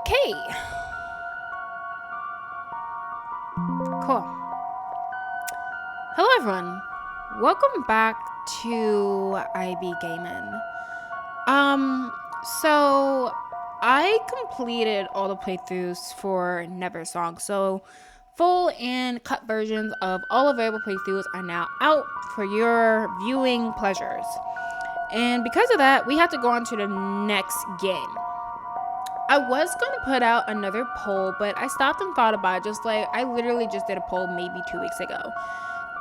Okay. Cool. Hello everyone. Welcome back to IB Gaming. So I completed all the playthroughs for Neversong. So full and cut versions of all available playthroughs are now out for your viewing pleasures. And because of that, we have to go on to the next game. I was going to put out another poll, but I stopped and thought about it. Just like, I literally just did a poll maybe 2 weeks ago.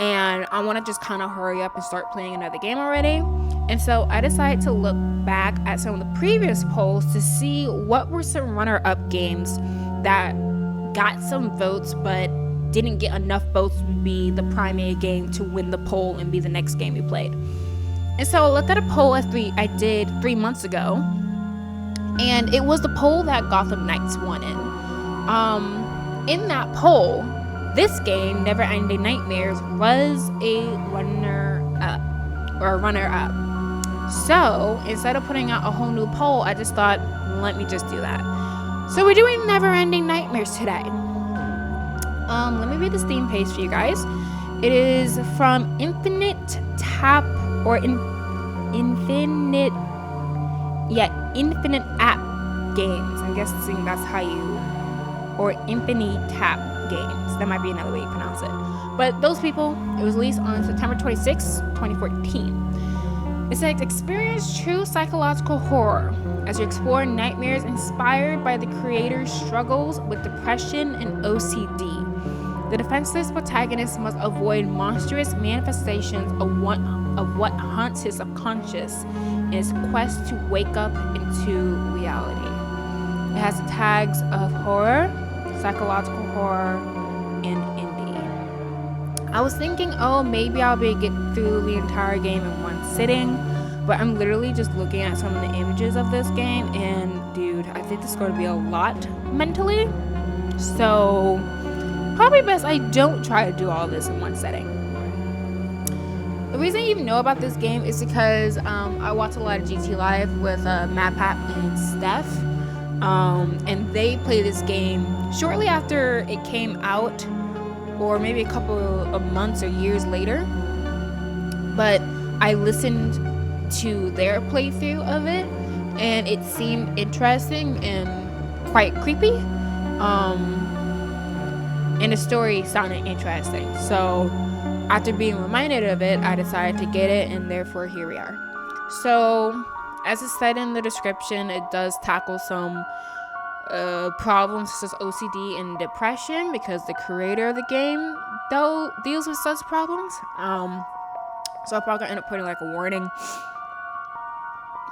And I want to just kind of hurry up and start playing another game already. And so I decided to look back at some of the previous polls to see what were some runner-up games that got some votes but didn't get enough votes to be the primary game to win the poll and be the next game we played. And so I looked at a poll I did 3 months ago, and it was the poll that Gotham Knights won in. In that poll, this game, Neverending Nightmares, was a runner-up. So instead of putting out a whole new poll, I just thought, let me just do that. So we're doing Neverending Nightmares today. Let me read the Steam page for you guys. It is from Infinite App Games. I'm guessing that's how you, or Infinite Tap Games. That might be another way you pronounce it. But those people, it was released on September 26, 2014. It says, experience true psychological horror as you explore nightmares inspired by the creator's struggles with depression and OCD. The defenseless protagonist must avoid monstrous manifestations of what haunts his subconscious in his quest to wake up into reality. It has tags of horror, psychological horror, and indie. I was thinking, oh, maybe I'll be able to get through the entire game in one sitting, but I'm literally just looking at some of the images of this game, and dude, I think this is going to be a lot mentally. So probably best I don't try to do all this in one setting. The reason I even know about this game is because I watch a lot of GT Live with MadPap and Steph. And they play this game shortly after it came out, or maybe a couple of months or years later. But I listened to their playthrough of it, and it seemed interesting and quite creepy. And the story sounded interesting. So after being reminded of it, I decided to get it, and therefore here we are. So as it said in the description, it does tackle some problems such as OCD and depression, because the creator of the game though deals with such problems. So I'm probably gonna end up putting like a warning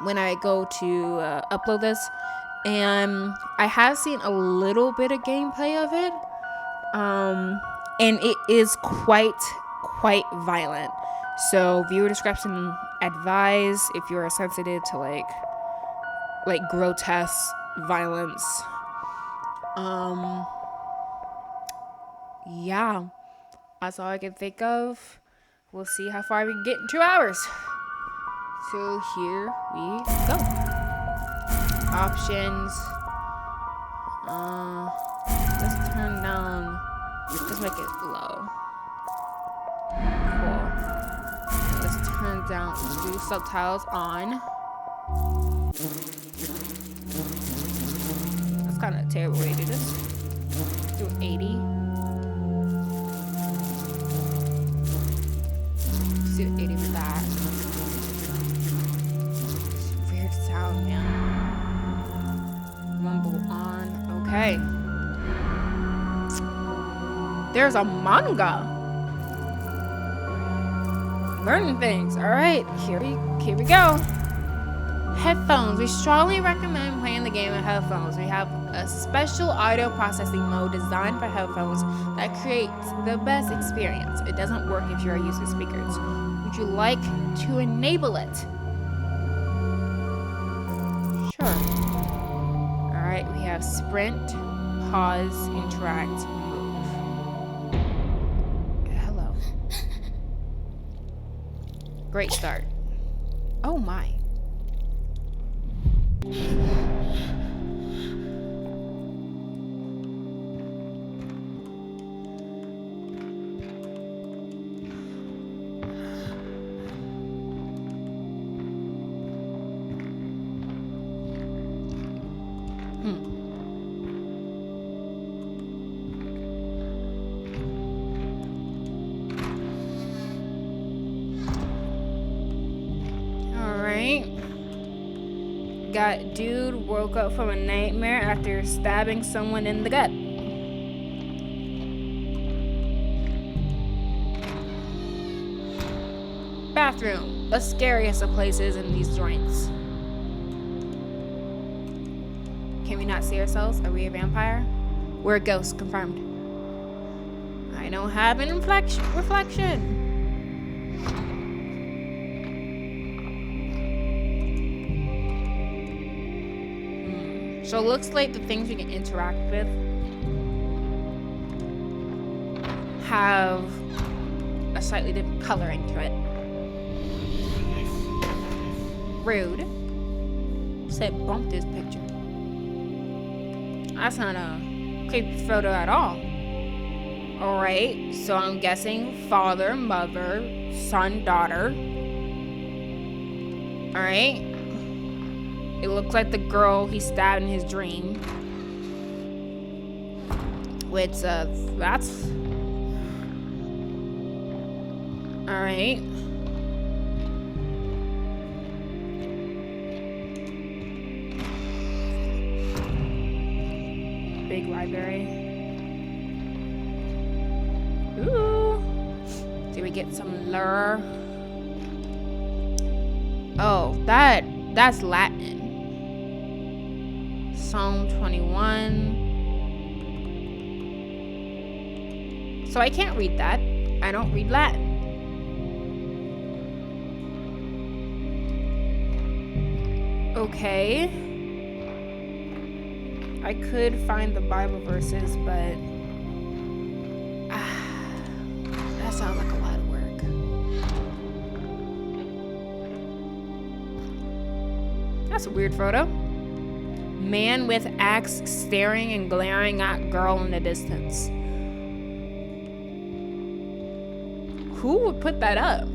when I go to upload this. And I have seen a little bit of gameplay of it, and it is quite violent. So viewer discretion advised if you're sensitive to like grotesque violence. Yeah, that's all I can think of. We'll see how far we can get in 2 hours. So here we go. Options. Let's turn down. Let's make it low. Cool. Let's turn down. Let's do subtitles on. That's kind of a terrible way to do this. Let's do 80. Let's do 80 for that. It's weird sound, man. Rumble on. Okay. There's a manga. Learning things. All right, here we go. Headphones. We strongly recommend playing the game with headphones. We have a special audio processing mode designed for headphones that creates the best experience. It doesn't work if you're using speakers. Would you like to enable it? Sure. All right, we have sprint, pause, interact, move. Hello. Great start. Oh my. Alright. Got dude woke up from a nightmare after stabbing someone in the gut. Bathroom. The scariest of places in these joints. Can we not see ourselves? Are we a vampire? We're a ghost, confirmed. I don't have an reflection. So it looks like the things we can interact with have a slightly different coloring to it. Rude. Said bump this picture. That's not a creepy photo at all. Alright, so I'm guessing father, mother, son, daughter. Alright. It looks like the girl he stabbed in his dream. Which, that's... Alright. Big library. Ooh. Did we get some lure? Oh, that's Latin. Psalm 21. So I can't read that. I don't read Latin. Okay. I could find the Bible verses, but that sounds like a lot of work. That's a weird photo. Man with axe staring and glaring at girl in the distance. Who would put that up?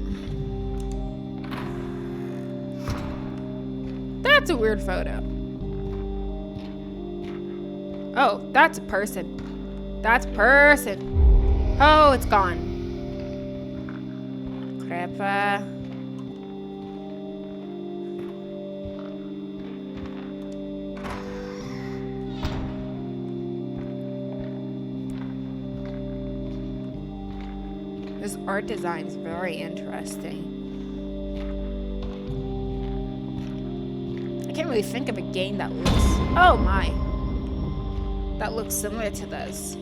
That's a weird photo. Oh, that's a person. That's a person. Oh, it's gone. Crap. This art design is very interesting. I can't really think of a game that looks... Oh my. That looks similar to this.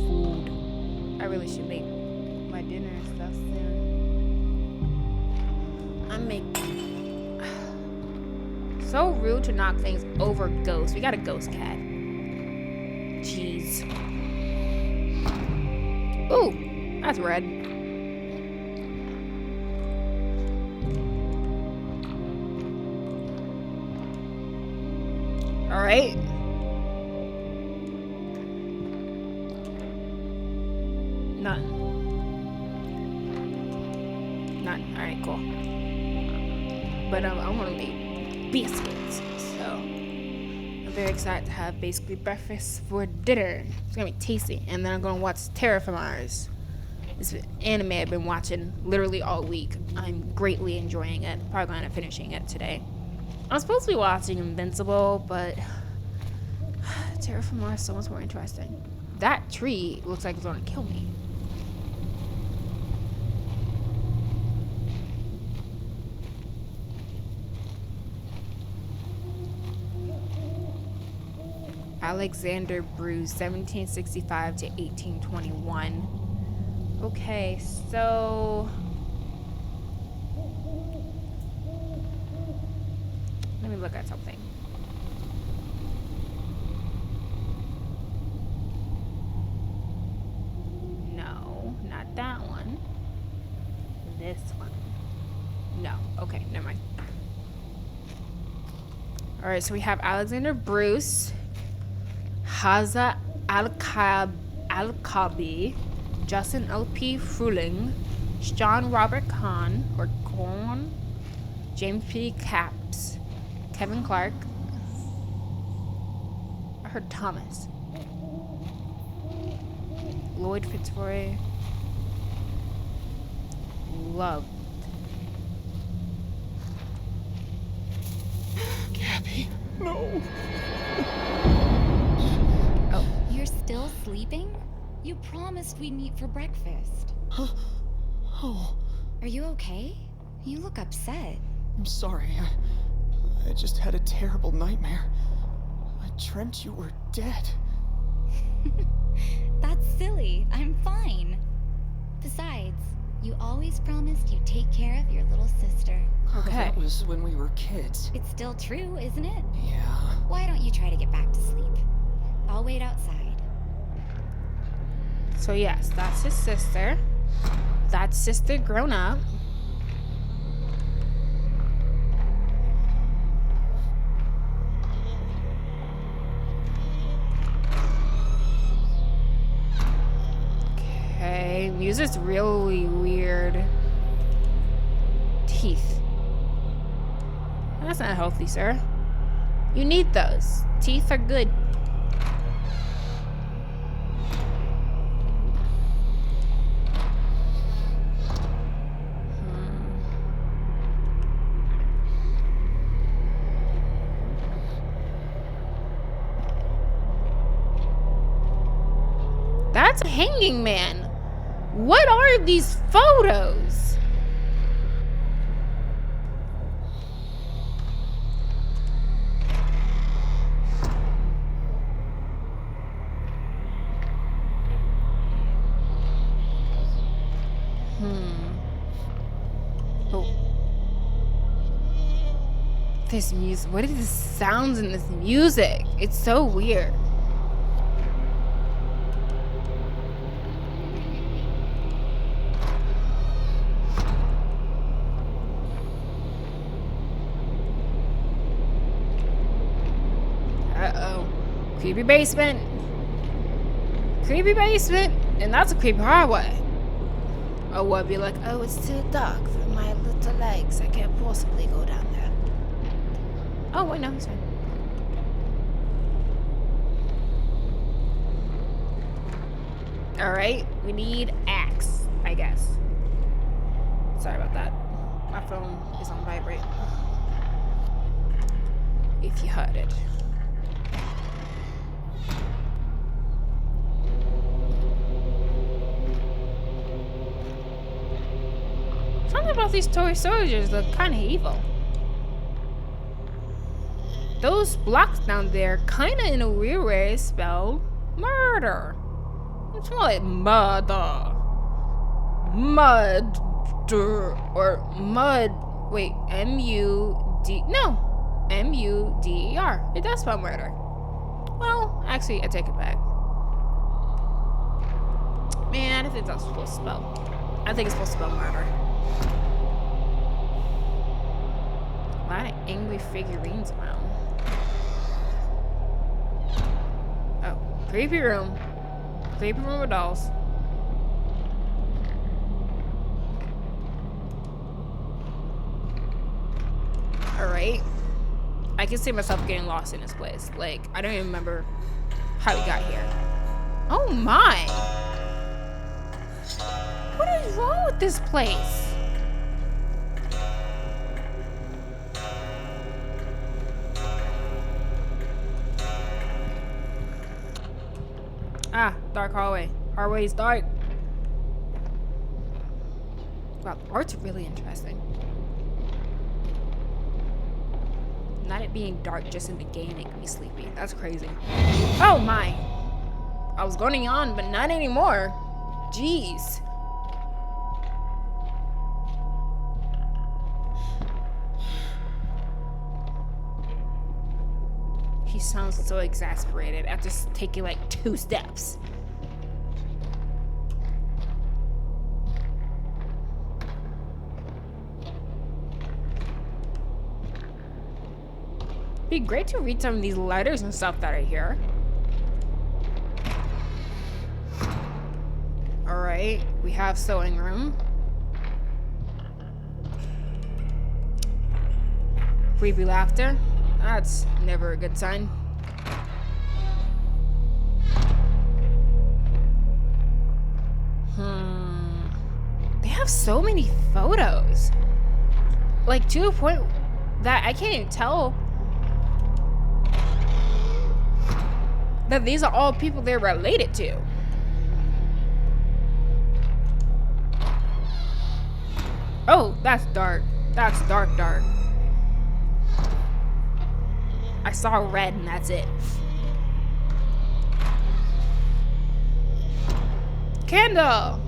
Food. I really should make my dinner and stuff soon. I'm making... So rude to knock things over ghosts. We got a ghost cat. Jeez. Ooh, that's red. All right. None. None. All right, cool. But I want to make biscuits, so I'm very excited to have basically breakfast for dinner. It's gonna be tasty, and then I'm gonna watch Terraformars. This anime I've been watching literally all week. I'm greatly enjoying it. Probably gonna end up finishing it today. I'm supposed to be watching Invincible, but Terraformars is so much more interesting. That tree looks like it's gonna kill me. Alexander Bruce, 1765 to 1821. Okay, so let me look at something. No, not that one. This one. No, okay, never mind. All right, so we have Alexander Bruce. Haza Alkabi, Justin L.P. Fruling, Sean Robert Kahn, or Korn, James P. Capps, Kevin Clark. I heard Thomas. Lloyd Fitzroy. Love. Gabby, no. Oh. You're still sleeping? You promised we'd meet for breakfast. Huh? Oh, Are you okay? You look upset. I'm sorry. I just had a terrible nightmare. I dreamt you were dead. That's silly. I'm fine. Besides, you always promised you'd take care of your little sister. Okay. That was when we were kids. It's still true, isn't it? Yeah. Why don't you try to get back to sleep? I'll wait outside. So yes, that's his sister. That sister grown up. Okay, music's really weird. Teeth. That's not healthy, sir. You need those. Teeth are good. That's a hanging man. What are these photos? Oh. This music. What are the sounds in this music? It's so weird. Uh-oh. Creepy basement. Creepy basement. And that's a creepy hallway. Oh, what? Be like, oh, it's too dark for my little legs. I can't possibly go down there. Oh, wait, no, he's fine. Alright, we need axe, I guess. Sorry about that. My phone is on vibrate. If you heard it. Something about these toy soldiers look kind of evil. Those blocks down there, kind of in a weird way, spell murder. It's more like murder. Mud. Or mud. Wait, M-U-D. No. M-U-D-E-R. It does spell murder. Well, actually, I take it back. Man, I think that's supposed to spell. I think it's supposed to spell murder. A lot of angry figurines around. Oh, creepy room. Creepy room with dolls. Alright. I can see myself getting lost in this place. Like, I don't even remember how we got here. Oh my! What is wrong with this place? Ah, dark hallway. Hallway is dark. Wow, the art's really interesting. Not it being dark just in the game making me sleepy. That's crazy. Oh my! I was going on, but not anymore. Jeez. He sounds so exasperated after taking like 2 steps. Be great to read some of these letters and stuff that are here. we have sewing room. Creepy laughter. That's never a good sign. They have so many photos. Like, to a point that I can't even tell that these are all people they're related to. Oh, that's dark. That's dark, dark. I saw red and that's it. Candle!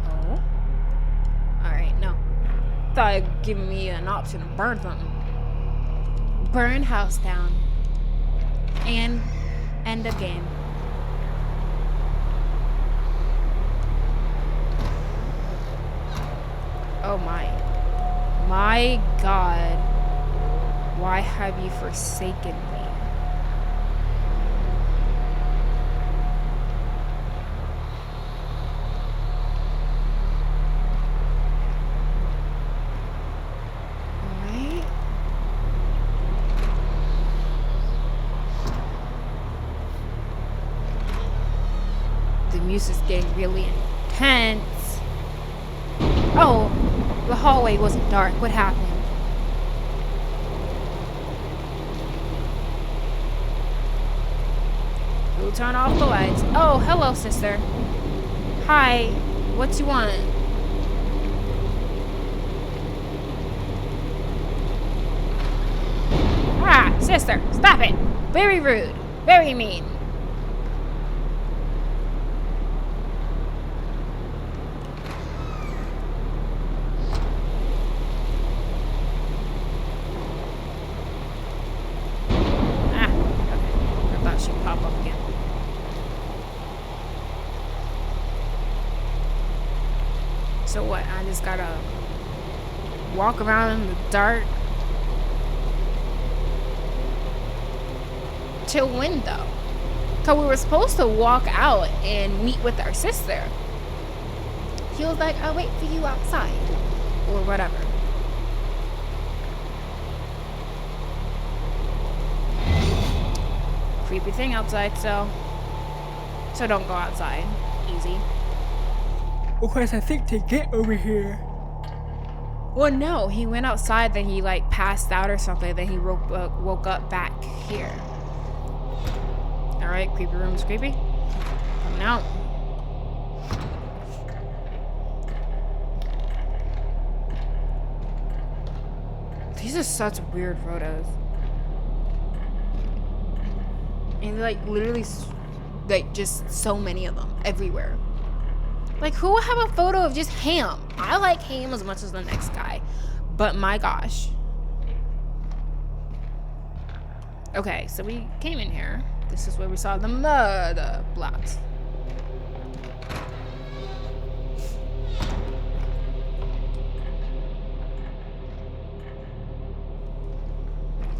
Oh? Alright, no. Thought it'd give me an option to burn something. Burn house down. And end of game. Oh my God, why have you forsaken me? Alright. The music's getting really intense. Oh, the hallway wasn't dark. What happened? Who turned off the lights? Oh, hello, sister. Hi. What you want? Ah, sister, stop it. Very rude. Very mean. So what? I just gotta walk around in the dark till when though? Cause we were supposed to walk out and meet with our sister. He was like, I'll wait for you outside or whatever. Creepy thing outside, so don't go outside. Easy. Of course, I think to get over here. Well, no, he went outside, then he like passed out or something, then he woke up back here. All right, creepy room's creepy. Coming out. These are such weird photos. And like literally, like just so many of them everywhere. Like, who would have a photo of just Ham? I like Ham as much as the next guy. But my gosh. Okay, so we came in here. This is where we saw the murder blocks.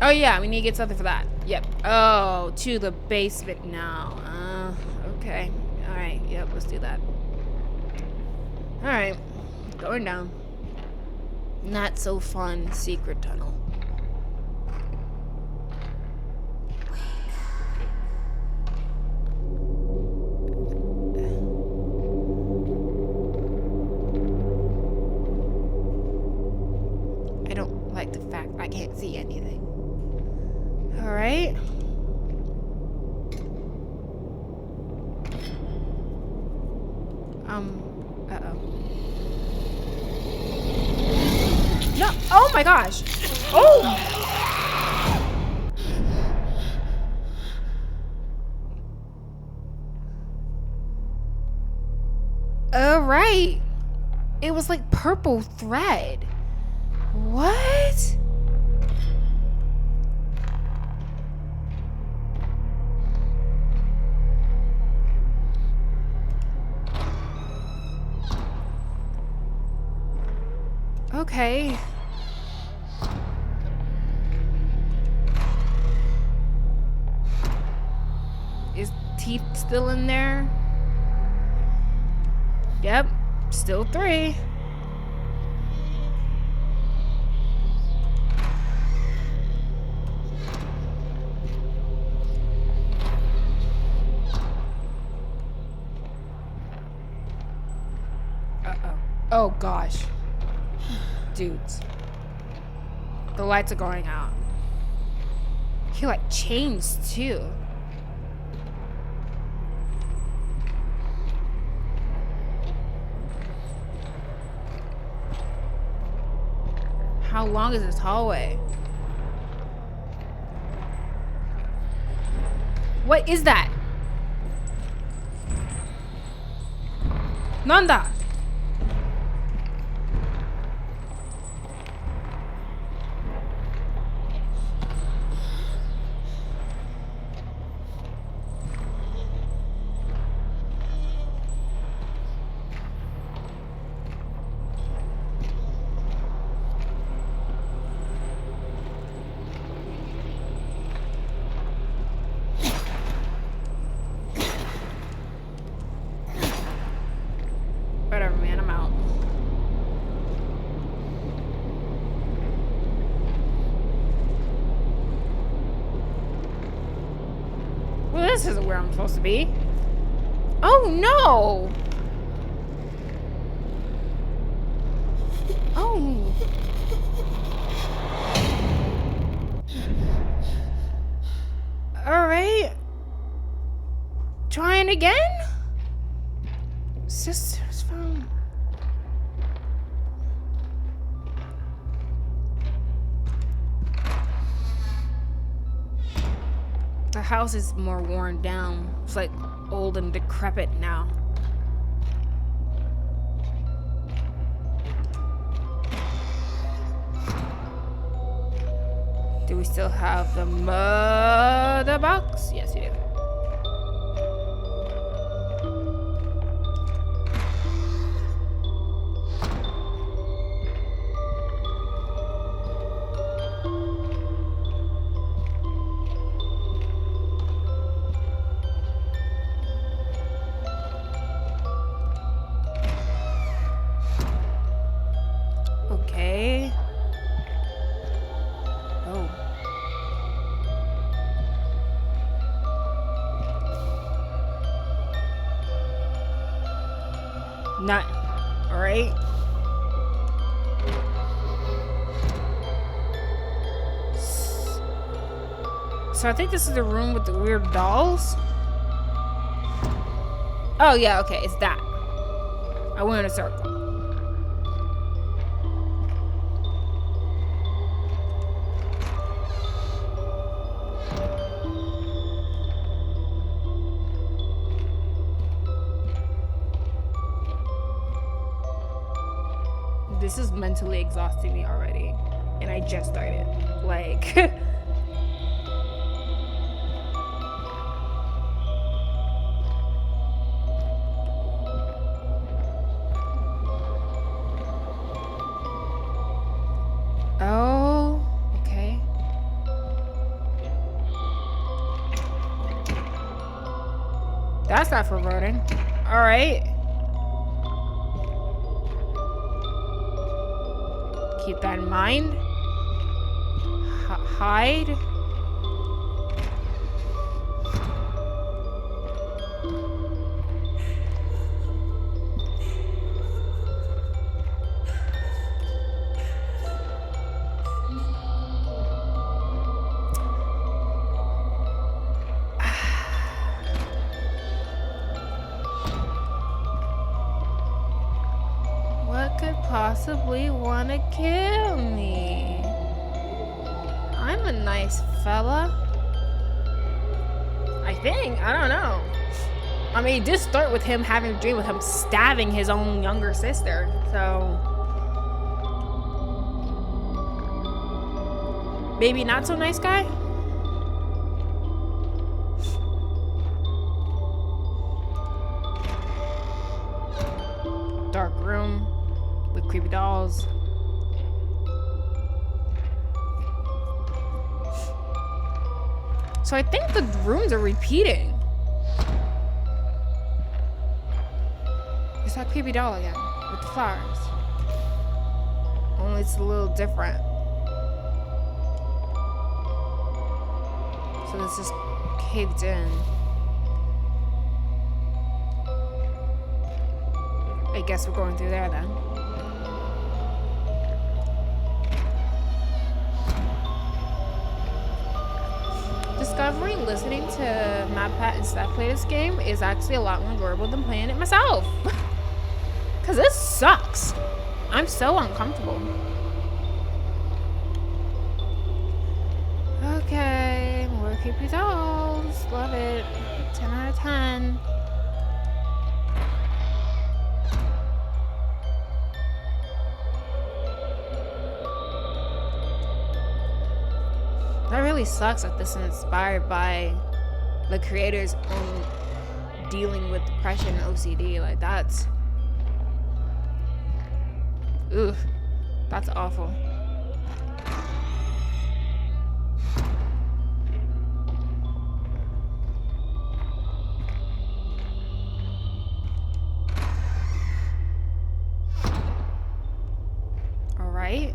Oh yeah, we need to get something for that. Yep. Oh, to the basement now. Okay. Alright, yep, let's do that. Alright, going down. Not so fun secret tunnel. I don't like the fact I can't see anything. Alright. Uh-oh. No! Oh my gosh! Oh! Alright. It was like purple thread. What? Okay. teeth still in there. Yep, still 3. Oh gosh. Dudes. The lights are going out. He like changed too. How long is this hallway? What is that? Nanda! Whatever, man, I'm out. Well, this isn't where I'm supposed to be. Oh, no! Oh. Alright. Trying again? Sister's phone. The house is more worn down. It's like old and decrepit now. Do we still have the mother box? Yes, we do. Okay. Oh. Not. Alright. So I think this is the room with the weird dolls. Oh yeah, okay, it's that. I went in a circle. This is mentally exhausting me already. And I just started. Like... Oh, okay. That's not foreboding. Alright. Keep that in mind. Hide. What could possibly want to kill me? I'm a nice fella. I think. I don't know. I mean, it did start with him having a dream with him stabbing his own younger sister. So... maybe not so nice guy? Dark room with creepy dolls. So I think the rooms are repeating. that creepy doll again with the flowers. Only it's a little different. So it's just caved in. I guess we're going through there then. Discovering listening to Matt, Pat, and Steph play this game is actually a lot more enjoyable than playing it myself. Because this sucks. I'm so uncomfortable. Okay, more creepy dolls. Love it. 10 out of 10. That really sucks that this is inspired by the creator's own dealing with depression and OCD. Like, that's... Ugh. That's awful. Alright.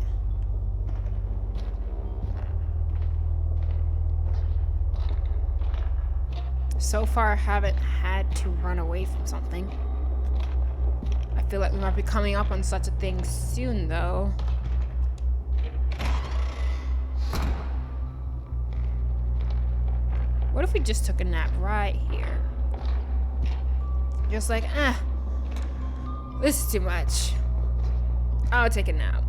So far, I haven't had to run away from something. I feel like we might be coming up on such a thing soon, though. What if we just took a nap right here? Just like, this is too much. I'll take a nap.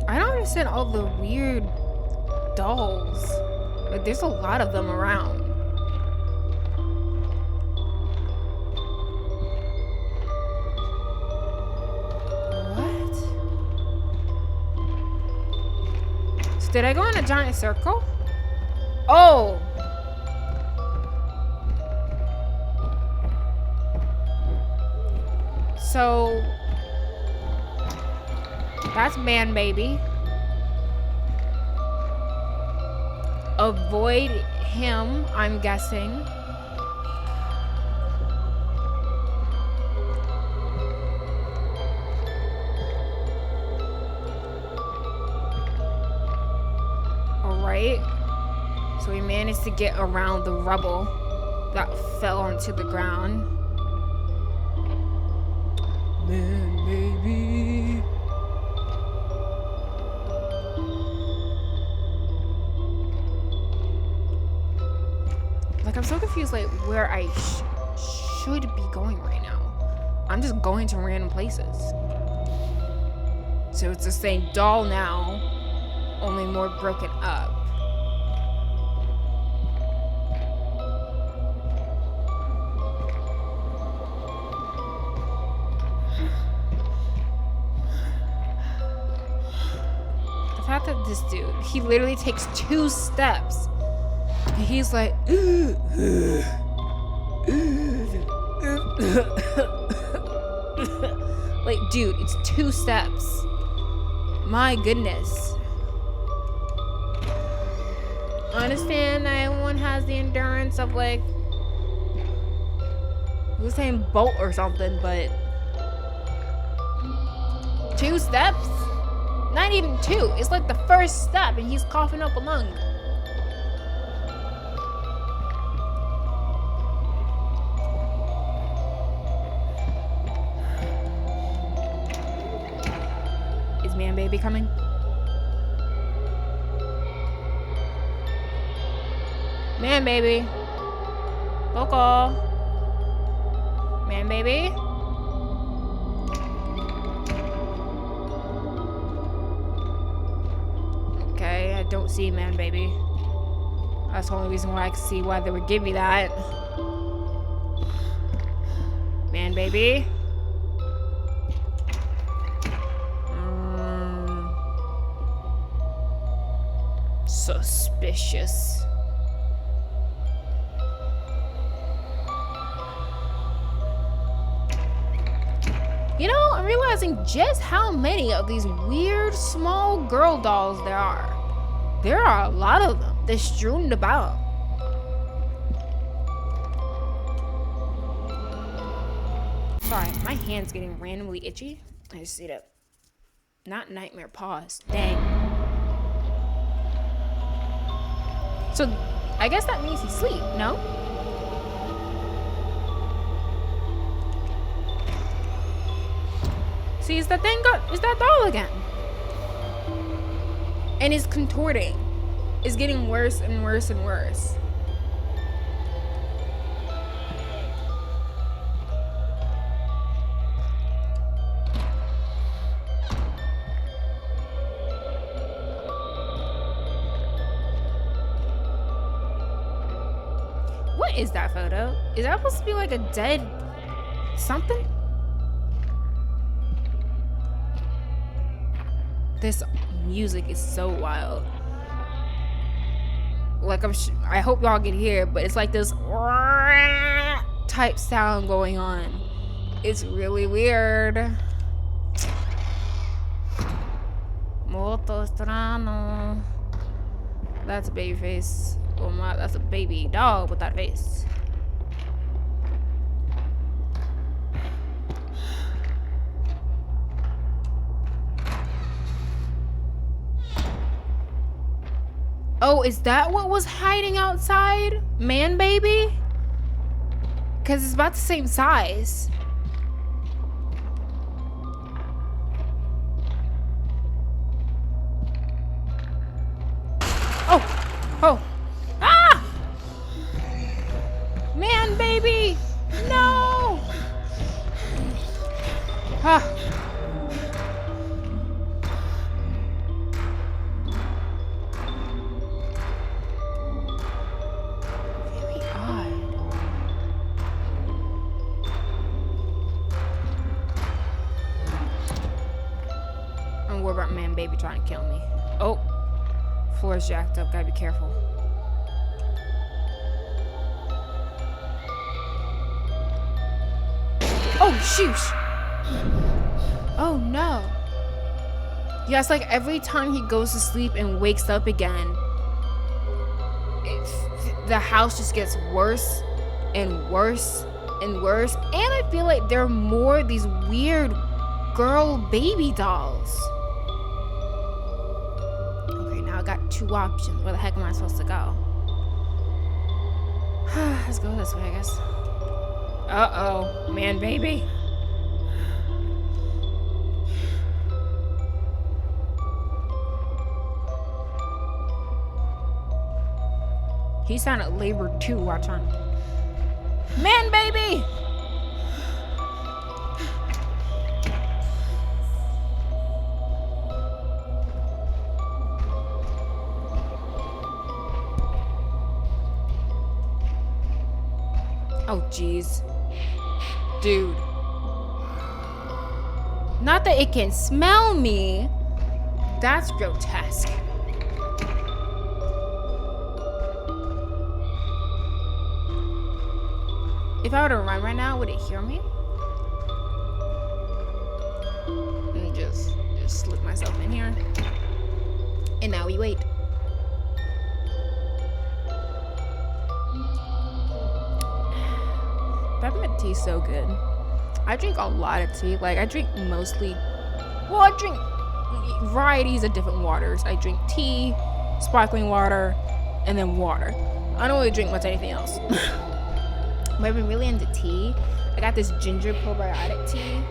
I don't understand all the weird dolls. Like, there's a lot of them around. What? So did I go in a giant circle? Oh! So... that's Man Baby. Avoid him, I'm guessing. Alright. So we managed to get around the rubble that fell onto the ground. Man, baby. Like, I'm so confused, like, where I should be going right now. I'm just going to random places. So it's the same doll now, only more broken up. The fact that this dude, he literally takes 2 steps. And he's like, like, dude, it's 2 steps. My goodness. I understand that everyone has the endurance of, like, Usain Bolt or something, but 2 steps? Not even 2. It's like the first step, and he's coughing up a lung. Man Baby coming? Man Baby. Local. Man Baby. Okay, I don't see Man Baby. That's the only reason why I can see why they would give me that. Man Baby. Suspicious. You know, I'm realizing just how many of these weird small girl dolls there are. There are a lot of them. They're strewn about. Sorry, my hand's getting randomly itchy. I just see that. Not nightmare pause. Dang. So, I guess that means he's asleep, no? See, is that doll again? And it's contorting. It's getting worse and worse and worse. What is that photo? Is that supposed to be like a dead something? This music is so wild. Like I hope y'all can hear, but it's like this type sound going on. It's really weird. Molto strano. That's a baby face. Oh my, that's a baby dog with that face. Oh, is that what was hiding outside? Man baby? Because it's about the same size. Oh. Ah! Man baby! No! Ah. Man baby trying to kill me. Oh, floor's jacked up, gotta be careful. Oh sheesh. Oh no. Yeah, it's like every time he goes to sleep and wakes up again, the house just gets worse and worse and worse. And I feel like there are more of these weird girl baby dolls. I got two options. Where the heck am I supposed to go? Let's go this way, I guess. Uh-oh. Man, baby. He sounded labored too. Watch on. Man, baby! Oh, jeez. Dude. Not that it can smell me. That's grotesque. If I were to run right now, would it hear me? Let me just slip myself in here. And now we wait. Peppermint tea is so good. I drink a lot of tea. Like, I drink mostly, well, I drink varieties of different waters. I drink tea, sparkling water, and then water. I don't really drink much anything else. But I've been really into tea. I got this ginger probiotic tea.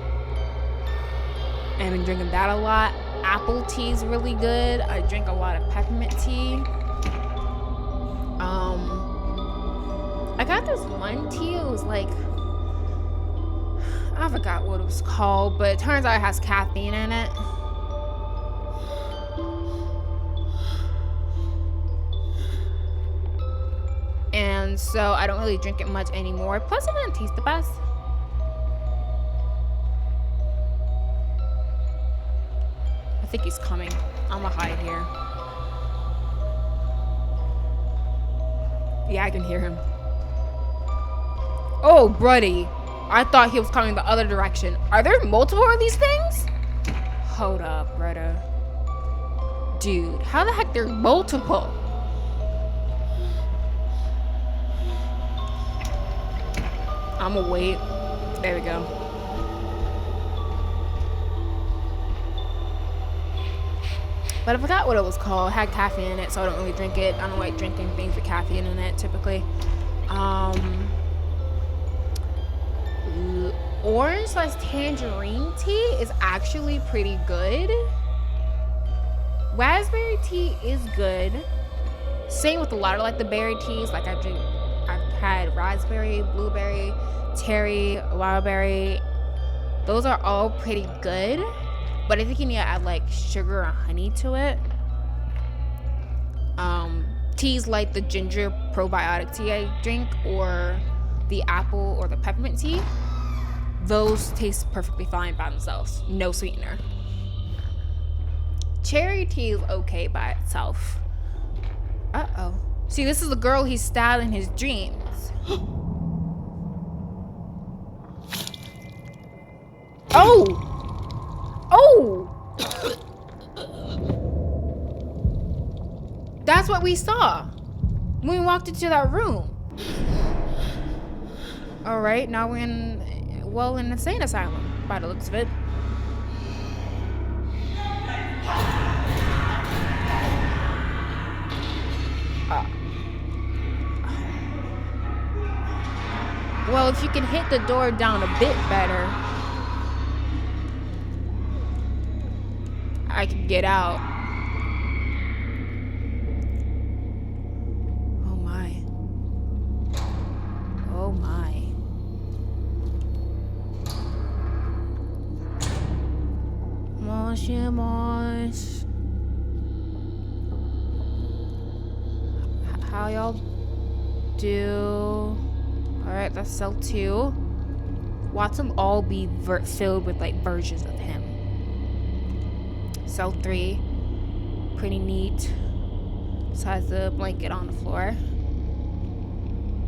And I've been drinking that a lot. Apple tea is really good. I drink a lot of peppermint tea. I got this one tea. It was like, I forgot what it was called, but it turns out it has caffeine in it. And so I don't really drink it much anymore. Plus, it doesn't taste the best. I think he's coming. I'm gonna hide here. Yeah, I can hear him. Oh, buddy. I thought he was coming the other direction. Are there multiple of these things? Hold up, brother. Dude, how the heck there's multiple? I'ma wait. There we go. But I forgot what it was called. It had caffeine in it, so I don't really drink it. I don't like drinking things with caffeine in it typically. Orange / tangerine tea is actually pretty good. Raspberry tea is good. Same with a lot of like the berry teas. Like I've had raspberry, blueberry, cherry, wild berry. Those are all pretty good. But I think you need to add like sugar or honey to it. Teas like the ginger probiotic tea I drink, or the apple or the peppermint tea, those taste perfectly fine by themselves. No sweetener. Cherry tea is okay by itself. Uh-oh. See, this is the girl he's styled in his dreams. Oh! Oh! That's what we saw when we walked into that room. Alright, now we're in an insane asylum, by the looks of it. Well, if you can hit the door down a bit better, I can get out. Oh my. Oh my. Mosh. How y'all do? Alright, that's cell 2. Watch them all be filled with like versions of him. Cell 3, pretty neat. Besides the blanket on the floor.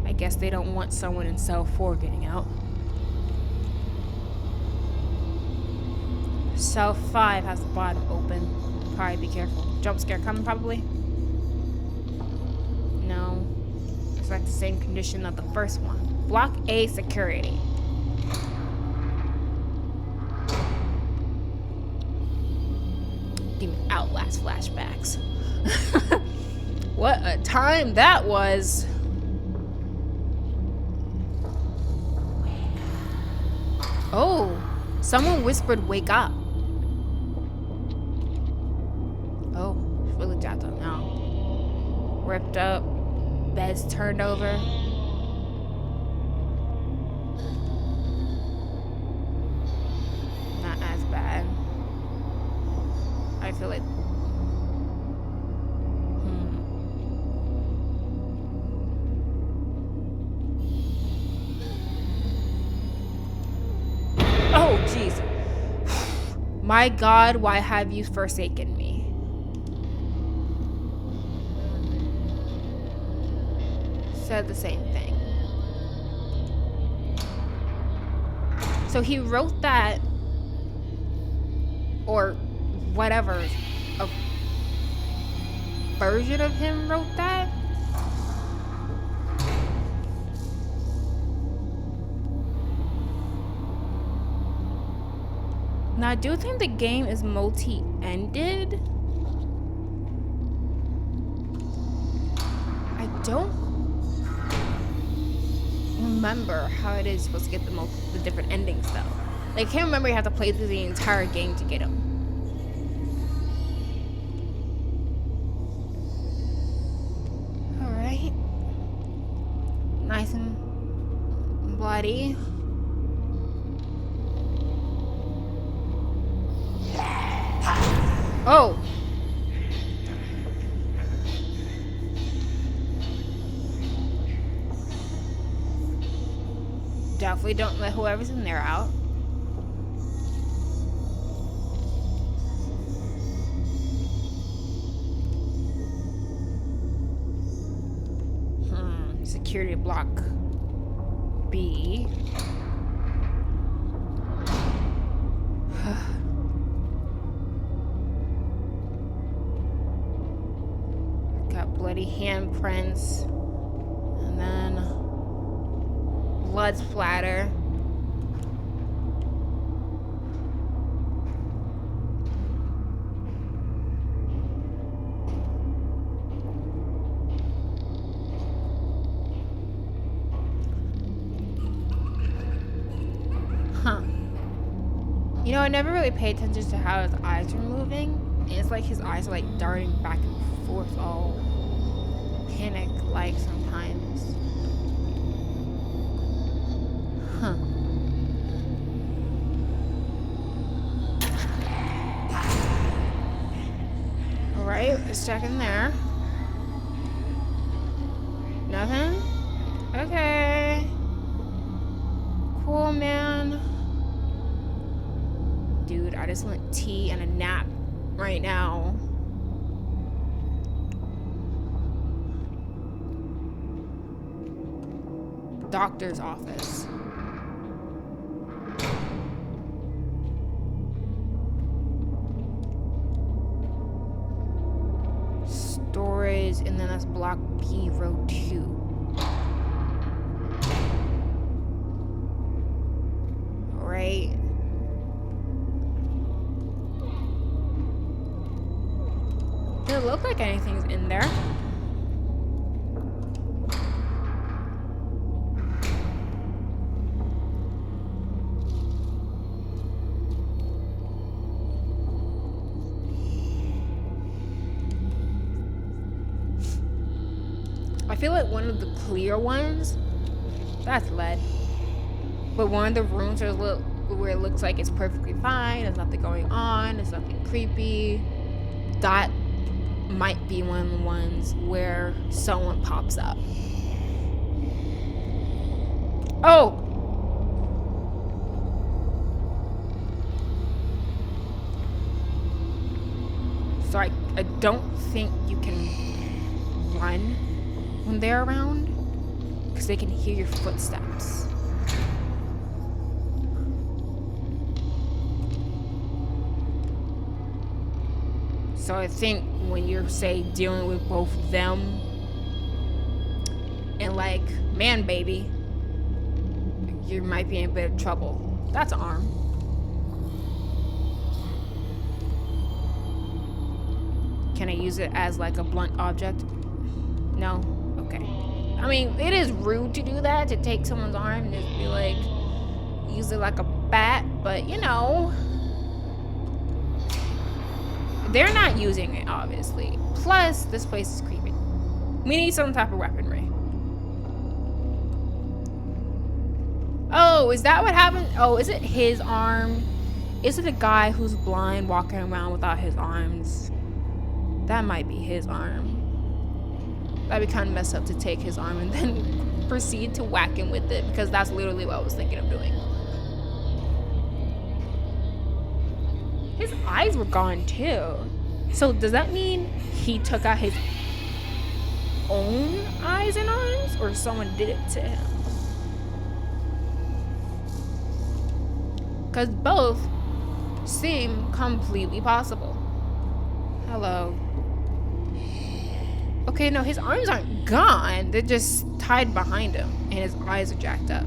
I guess they don't want someone in cell 4 getting out. Cell 5 has the bottom open. Probably be careful. Jump scare coming probably. No. It's like the same condition of the first one. Block A security. Demon Outlast flashbacks. What a time that was. Oh, someone whispered wake up. Oh, it's really jacked up now. Ripped up, beds turned over. Not as bad. I feel like oh jeez. My God, why have you forsaken me? Said the same thing. So he wrote that, or whatever, a version of him wrote that. Now, I do think the game is multi-ended. I don't remember how it is supposed to get the different endings, though. Like, I can't remember you have to play through the entire game to get them. Alright. Nice and bloody. Oh! Definitely don't let whoever's in there out. Security block B. Got bloody handprints, and then blood splatter. Huh. You know, I never really paid attention to how his eyes were moving. And it's like his eyes are like darting back and forth, all panic-like sometimes. Huh. Alright, let's check in there. Nothing? Okay. Cool, man. Dude, I just want tea and a nap right now. Doctor's office. Storage, and then that's block B, row 2. Alright. Doesn't look like anything's in there. I feel like one of the clear ones, that's lead. But one of the rooms are where it looks like it's perfectly fine, there's nothing going on, there's nothing creepy. That might be one of the ones where someone pops up. Oh! So I don't think you can run when they're around, because they can hear your footsteps. So I think when you're, say, dealing with both them and like man baby, you might be in a bit of trouble. That's an arm. Can I use it as like a blunt object? No? Okay. I mean, it is rude to do that, to take someone's arm and just be like, use it like a bat, but you know, they're not using it, obviously. Plus, this place is creepy. We need some type of weaponry. Oh, is that what happened? Oh, is it his arm? Is it a guy who's blind walking around without his arms? That might be his arm. That'd be kind of messed up to take his arm and then proceed to whack him with it, because that's literally what I was thinking of doing. His eyes were gone too. So does that mean he took out his own eyes and arms, or someone did it to him? Because both seem completely possible. Hello. Okay, no, his arms aren't gone. They're just tied behind him, and his eyes are jacked up.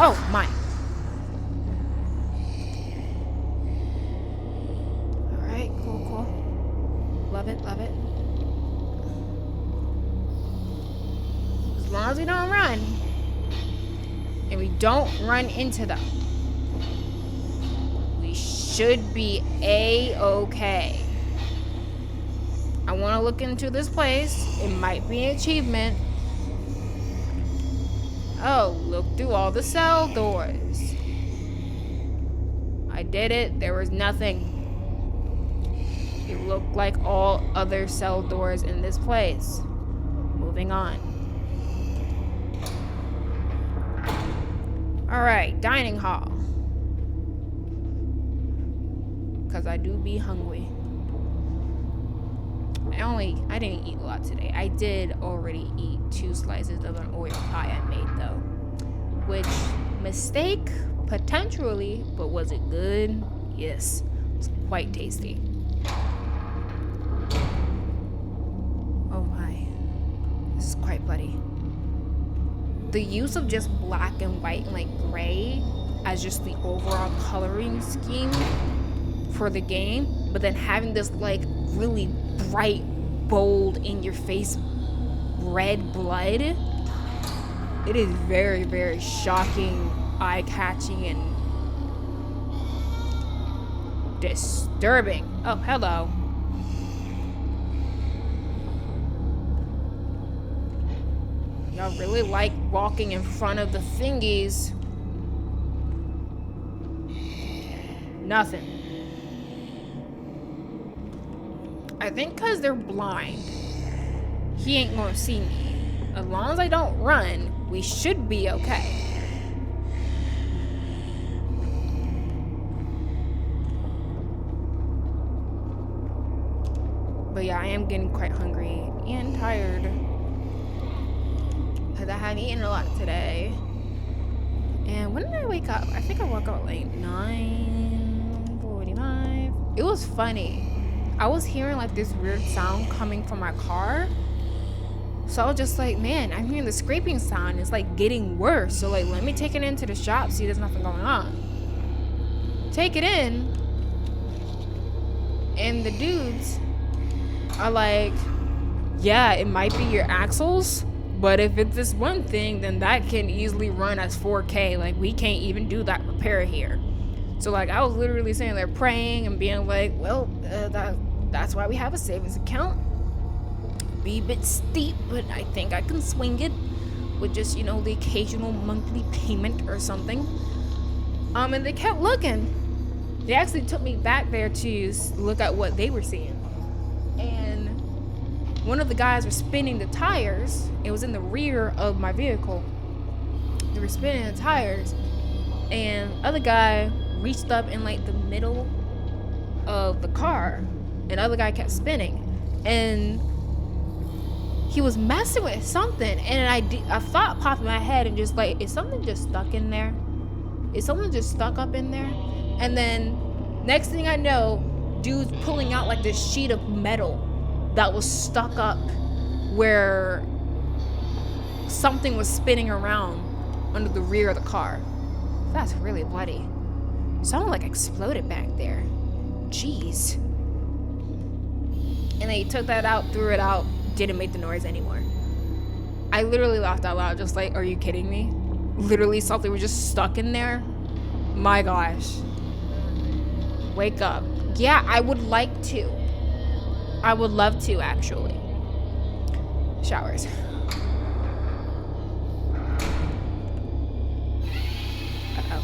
Oh, my. Alright, cool, cool. Love it, love it. As long as we don't run, and we don't run into them, we should be A-okay. I want to look into this place. It might be an achievement. Oh, look through all the cell doors. I did it. There was nothing. It looked like all other cell doors in this place. Moving on. Alright, dining hall. Because I do be hungry. I didn't eat a lot today. I did already eat 2 slices of an Oreo pie I made though. Which, mistake, Potentially, but was it good? Yes, it was quite tasty. Oh my, this is quite bloody. The use of just black and white and like gray as just the overall coloring scheme for the game, but then having this like really bright, bold, in your face red blood, it is very, very shocking, eye-catching, and disturbing. Oh, hello. Y'all really like walking in front of the thingies. Nothing. I think because they're blind, he ain't gonna see me. As long as I don't run, we should be okay. But yeah, I am getting quite hungry and tired because I haven't eaten a lot today. And when did I wake up? I think I woke up like 9:45. It was funny. I was hearing like this weird sound coming from my car. So I was just like, man, I'm hearing the scraping sound. It's like getting worse. So like, let me take it into the shop, see there's nothing going on. Take it in. And the dudes are like, yeah, it might be your axles, but if it's this one thing, then that can easily run as 4K. Like, we can't even do that repair here. So like, I was literally sitting there praying and being like, well, that's why we have a savings account. Be a bit steep, but I think I can swing it with just, you know, the occasional monthly payment or something. And they kept looking. They actually took me back there to look at what they were seeing. And one of the guys was spinning the tires. It was in the rear of my vehicle. They were spinning the tires, and the other guy reached up in like the middle of the car, and the other guy kept spinning, and he was messing with something. And a thought popped in my head, and just like, is something just stuck in there? Is something just stuck up in there? And then next thing I know, dude's pulling out like this sheet of metal that was stuck up where something was spinning around under the rear of the car. That's really bloody. Someone like exploded back there. Jeez. And they took that out, threw it out, didn't make the noise anymore. I literally laughed out loud, just like, are you kidding me? Literally something was just stuck in there. My gosh. Wake up. Yeah, I would like to. I would love to, actually. Showers. Uh-oh.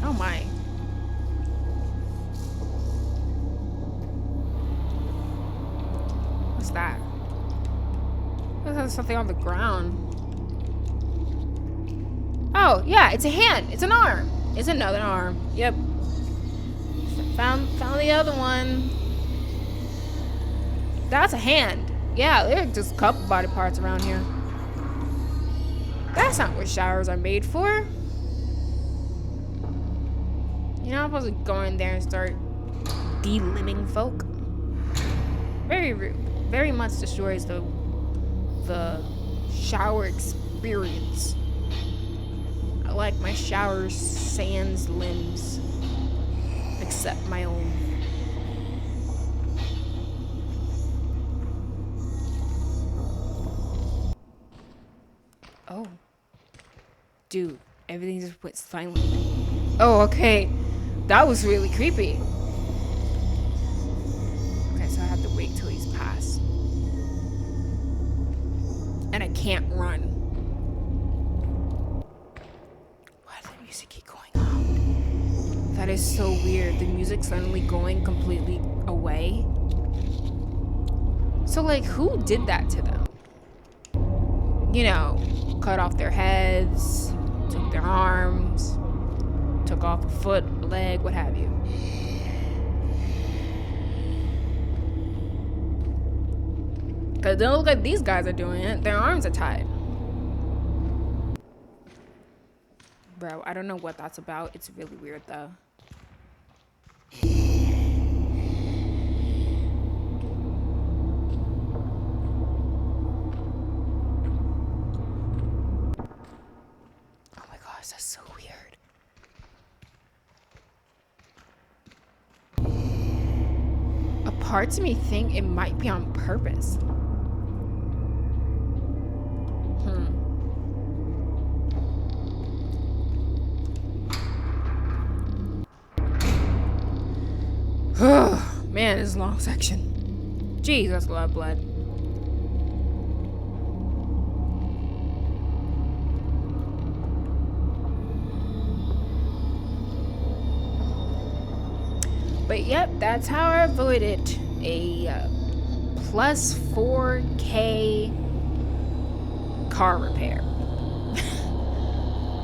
Oh my. What's that? There's something on the ground. Oh, yeah, it's a hand. It's an arm. It's another arm. Yep. Found the other one. That's a hand. Yeah, there are just a couple body parts around here. That's not what showers are made for. You're not supposed to go in there and start de-limbing folk. Very rude. Very much destroys the shower experience. I like my showers sans limbs. Except my own. Oh. Dude, everything just went silent. Oh, okay. That was really creepy. Okay, so I have to wait till he's passed. And I can't run. Why does the music keep going off? That is so weird. The music suddenly going completely away. So like, who did that to them? You know, cut off their heads, took their arms, took off a foot, a leg, what have you. Because it don't look like these guys are doing it. Their arms are tied. Bro, I don't know what that's about. It's really weird though. Oh my gosh, that's so weird. A part of me think it might be on purpose. Man, this is a long section. Jeez, that's a lot of blood. But yep, that's how I avoided a plus 4K car repair.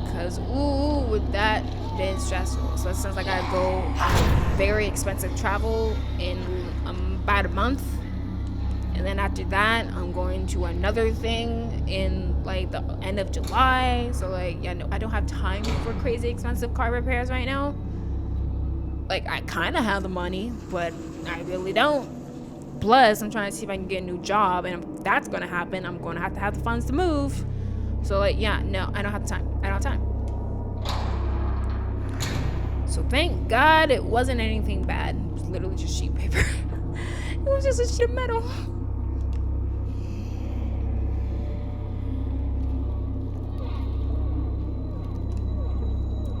Because, ooh, would that been stressful. So it sounds like I go on very expensive travel in about a month. And then after that, I'm going to another thing in like the end of July. So like, yeah, no, I don't have time for crazy expensive car repairs right now. Like, I kind of have the money, but I really don't. Plus, I'm trying to see if I can get a new job, and if that's going to happen, I'm going to have the funds to move. So, like, yeah, no, I don't have the time. I don't have time. So, thank God it wasn't anything bad. It was literally just sheet paper. It was just a sheet of metal.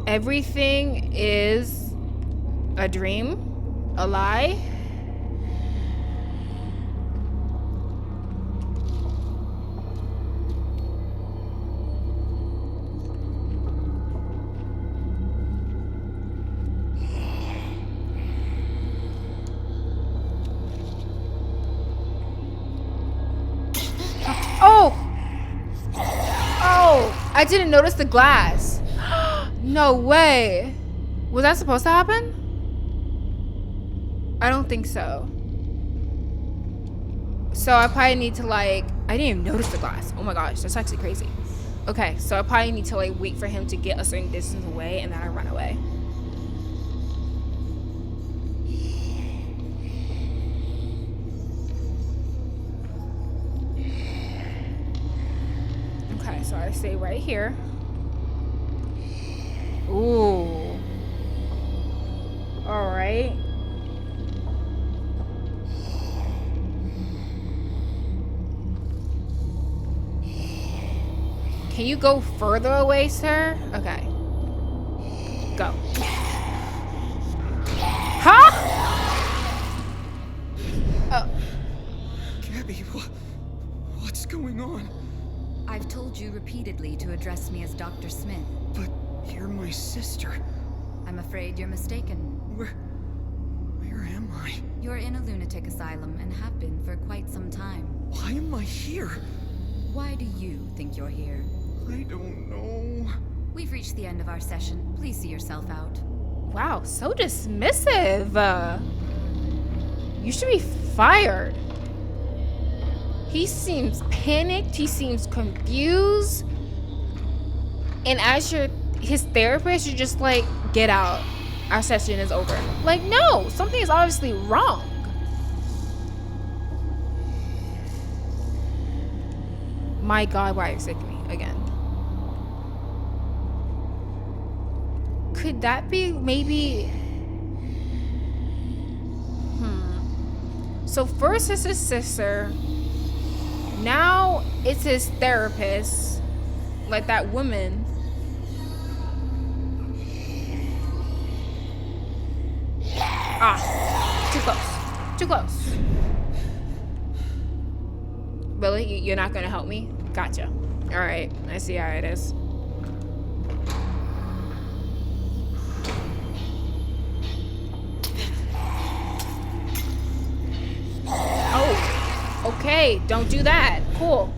Everything is a dream, a lie. Oh, I didn't notice the glass. No way. Was that supposed to happen? I don't think so. So I probably need to like, I didn't even notice the glass. Oh my gosh, that's actually crazy. Okay, so I probably need to like wait for him to get a certain distance away and then I run away. Okay, so I stay right here. Ooh. All right. Can you go further away, sir? Okay. Go. Huh? Oh. Gabby, what's going on? I've told you repeatedly to address me as Dr. Smith. But you're my sister. I'm afraid you're mistaken. Where am I? You're in a lunatic asylum and have been for quite some time. Why am I here? Why do you think you're here? I don't know. We've reached the end of our session. Please see yourself out. Wow, so dismissive. You should be fired. He seems panicked. He seems confused. And as his therapist, you're just like, get out. Our session is over. Like, no, something is obviously wrong. My God, why are you sick of me again? Could that be maybe... So first it's his sister. Now it's his therapist. Like that woman. Ah, too close. Too close. Really? You're not gonna help me? Gotcha. Alright, I see how it is. Oh, okay, don't do that. Cool.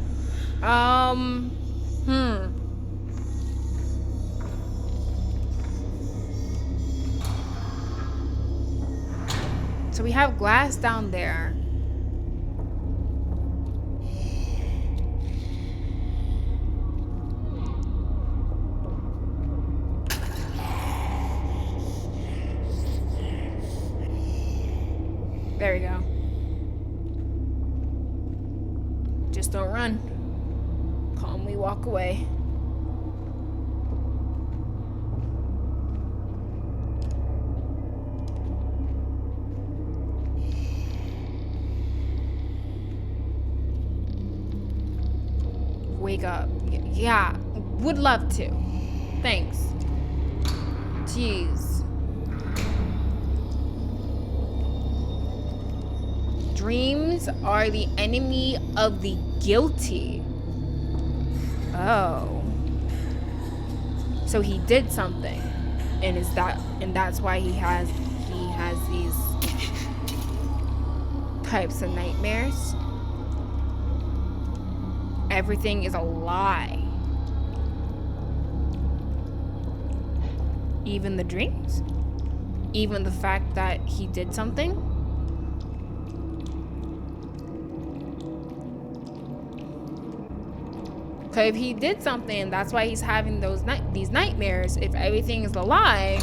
So we have glass down there. There we go. Just don't run. Calmly walk away. Wake up. Yeah, would love to. Thanks. Jeez. Dreams are the enemy of the guilty. Oh. So he did something. And that's why he has these types of nightmares. Everything is a lie. Even the dreams? Even the fact that he did something? Because if he did something, that's why he's having these nightmares. If everything is a lie...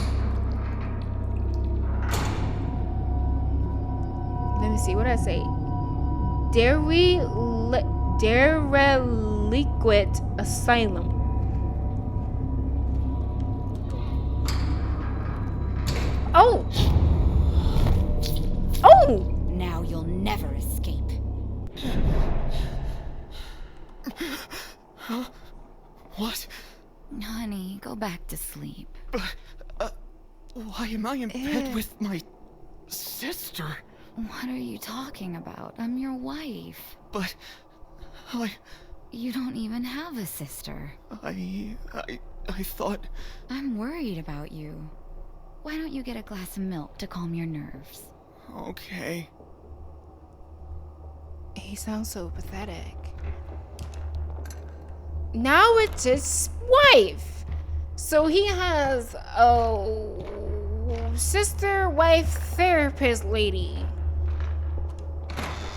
Let me see, what did I say? Dereliquate asylum. Oh! Oh! Now you'll never escape. Huh? What? Honey, go back to sleep. Why am I in bed with my sister? What are you talking about? I'm your wife. But You don't even have a sister. I thought... I'm worried about you. Why don't you get a glass of milk to calm your nerves? Okay. He sounds so pathetic. Now it's his wife. So he has a sister, wife, therapist lady.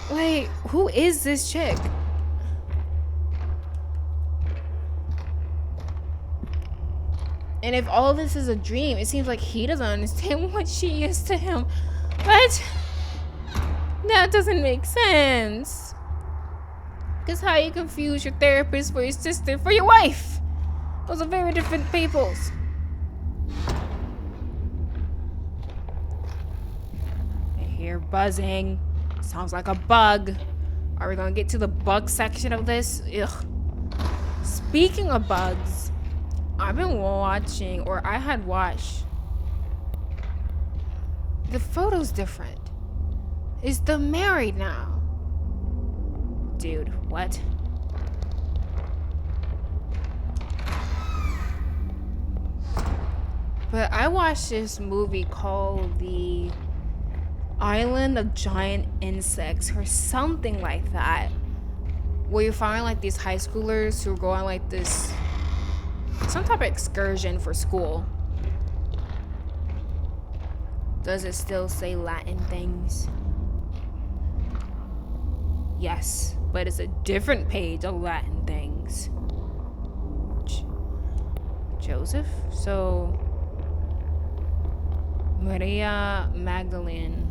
Wait, who is this chick? And if all this is a dream, it seems like he doesn't understand what she is to him. But that doesn't make sense. Because how you confuse your therapist for your sister for your wife? Those are very different peoples. I hear buzzing. Sounds like a bug. Are we gonna get to the bug section of this? Ugh. Speaking of bugs, I've been watching, or I had watched. The photo's different. Is the married now? Dude, what? But I watched this movie called The Island of Giant Insects or something like that, where you find like these high schoolers who go on like this some type of excursion for school. Does it still say Latin things? Yes, but it's a different page of Latin things. Joseph? So Maria Magdalene.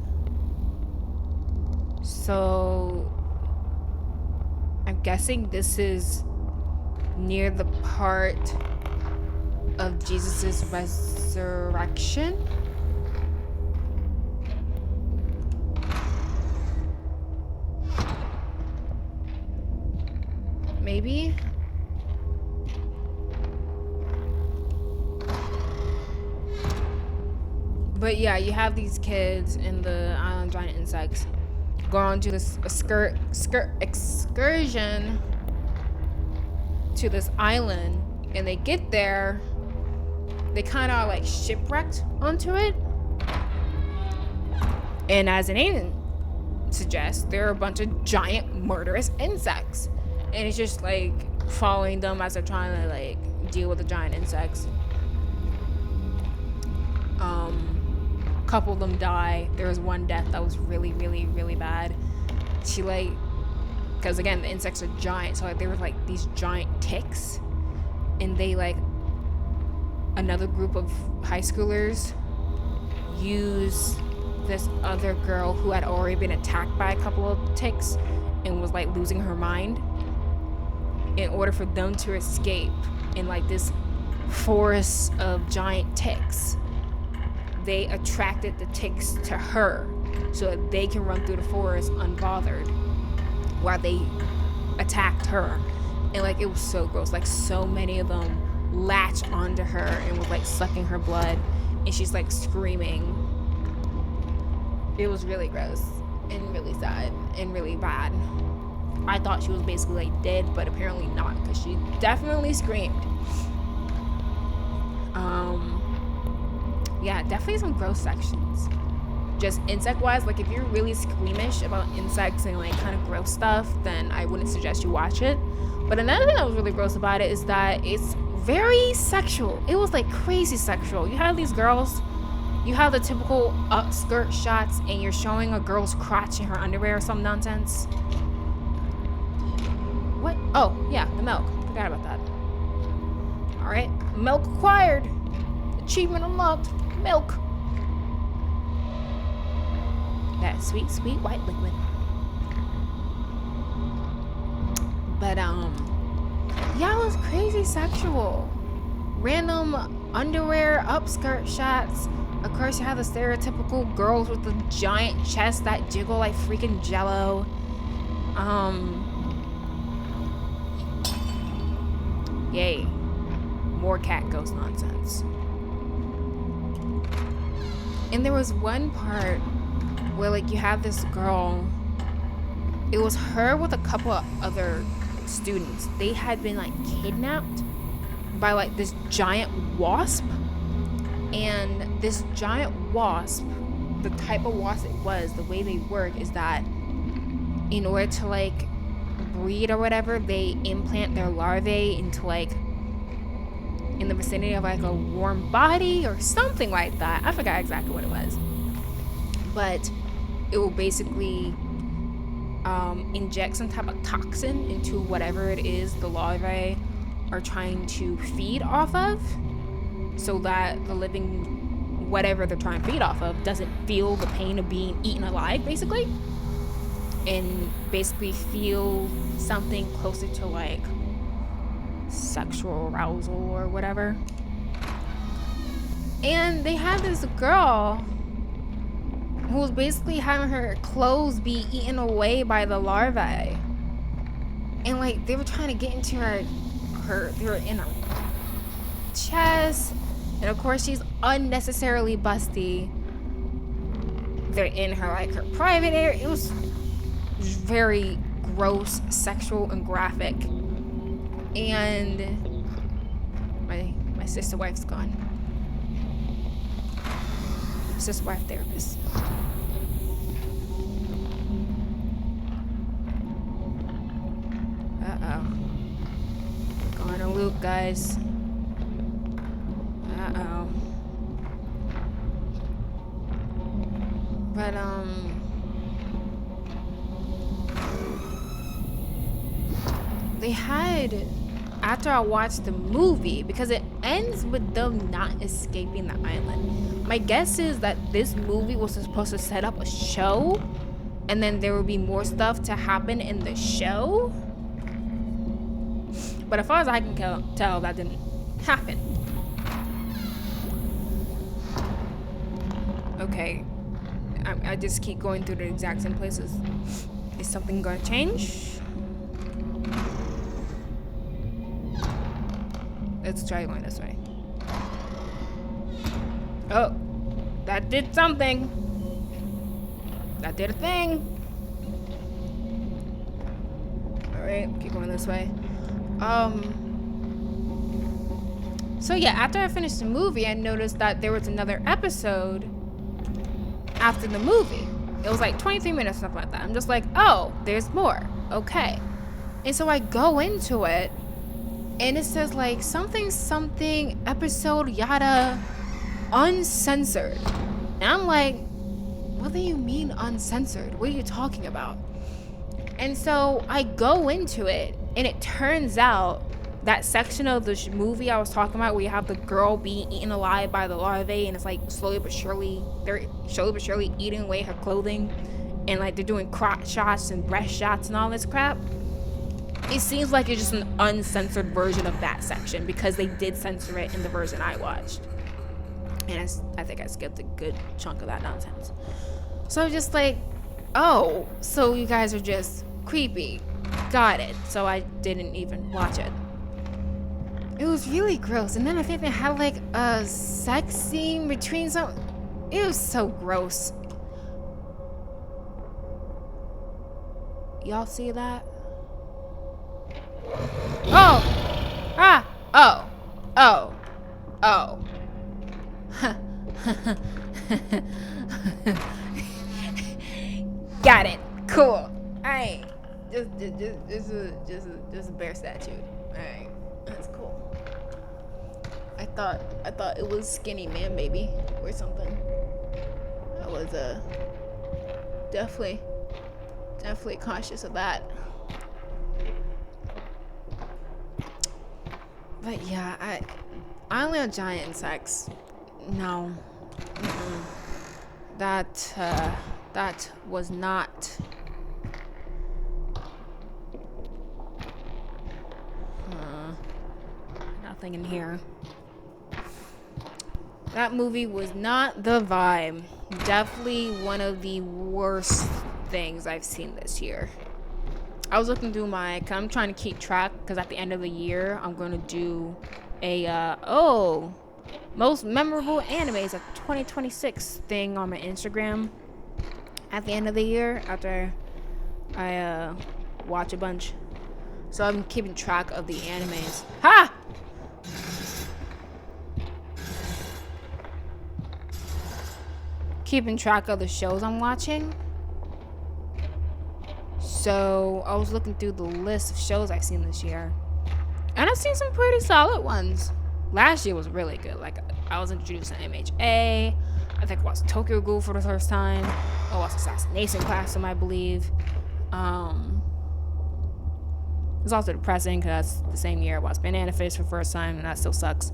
So I'm guessing this is near the part of Jesus's resurrection. Maybe. But yeah, you have these kids in the Island of Giant Insects go on to this excursion to this island, and they get there, they kind of like shipwrecked onto it, and as the name suggests, there are a bunch of giant murderous insects, and it's just like following them as they're trying to like deal with the giant insects. A couple of them die. There was one death that was really, really, really bad. She like, because again the insects are giant, so like they were like these giant ticks, and they like, another group of high schoolers use this other girl who had already been attacked by a couple of ticks and was like losing her mind. In order for them to escape in like this forest of giant ticks, they attracted the ticks to her so that they can run through the forest unbothered while they attacked her. And like, it was so gross. Like, so many of them latched onto her and was like sucking her blood, and she's like screaming. It was really gross and really sad and really bad. I thought she was basically like dead, but apparently not, because she definitely screamed. Yeah, definitely some gross sections. Just insect wise, like if you're really squeamish about insects and like kind of gross stuff, then I wouldn't suggest you watch it. But another thing that was really gross about it is that it's very sexual. It was like crazy sexual. You have these girls, you have the typical upskirt shots, and you're showing a girl's crotch in her underwear or some nonsense. What? Oh, yeah, the milk. Forgot about that. Alright, milk acquired. Achievement unlocked. Milk. That sweet, sweet white liquid. But, yeah, it was crazy sexual. Random underwear, upskirt shots. Of course, you have the stereotypical girls with the giant chests that jiggle like freaking jello. Yay. More cat ghost nonsense. And there was one part where like you have this girl. It was her with a couple of other students. They had been like kidnapped by like this giant wasp. And this giant wasp, the type of wasp it was, the way they work is that in order to like breed or whatever, they implant their larvae into like in the vicinity of like a warm body or something like that. I forgot exactly what it was, but it will basically inject some type of toxin into whatever it is the larvae are trying to feed off of, so that the living whatever they're trying to feed off of doesn't feel the pain of being eaten alive, basically, and basically feel something closer to like sexual arousal or whatever. And they had this girl who was basically having her clothes be eaten away by the larvae, and like they were trying to get into her they were in her chest, and of course she's unnecessarily busty. They're in her like her private area. It was very gross, sexual, and graphic. And my sister wife's gone. Sister wife therapist. Uh-oh. We're going to loop, guys. Uh-oh. But they had, after I watched the movie, because it ends with them not escaping the island. My guess is that this movie was supposed to set up a show, and then there would be more stuff to happen in the show. But as far as I can tell, that didn't happen. Okay, I just keep going through the exact same places. Is something gonna change? Let's try going this way. Oh, that did something. That did a thing. Alright, keep going this way. So yeah, after I finished the movie, I noticed that there was another episode after the movie. It was like 23 minutes, something like that. I'm just like, oh, there's more. Okay. And so I go into it, and it says like something episode yada uncensored. And I'm like, what do you mean uncensored? What are you talking about? And so I go into it, and it turns out that section of the movie I was talking about, where you have the girl being eaten alive by the larvae, and it's like slowly but surely eating away her clothing, and like they're doing crotch shots and breast shots and all this crap. It seems like it's just an uncensored version of that section, because they did censor it in the version I watched, and I think I skipped a good chunk of that nonsense. So I'm just like, oh, so you guys are just creepy. Got it. So I didn't even watch it. It was really gross. And then I think they had like a sex scene between some. It was so gross. Y'all see that? Oh! Ah! Oh! Oh! Oh! Got it. Cool. Alright. Just a bear statue. Alright. That's cool. I thought it was Skinny Man Baby or something. I was definitely cautious of that. But yeah, Island of Giant Insects. No. Mm-mm. That was not. Nothing in here. That movie was not the vibe. Definitely one of the worst things I've seen this year. I was looking through I'm trying to keep track, because at the end of the year I'm going to do a most memorable animes of 2026 thing on my Instagram at the end of the year, after I watch a bunch. So I'm keeping track of the animes. Ha! Keeping track of the shows I'm watching. So I was looking through the list of shows I've seen this year, and I've seen some pretty solid ones. Last year was really good. Like, I was introduced to MHA. I think I watched Tokyo Ghoul for the first time. I watched Assassination Classroom, I believe. It's also depressing because that's the same year I watched Banana Fish for the first time, and that still sucks.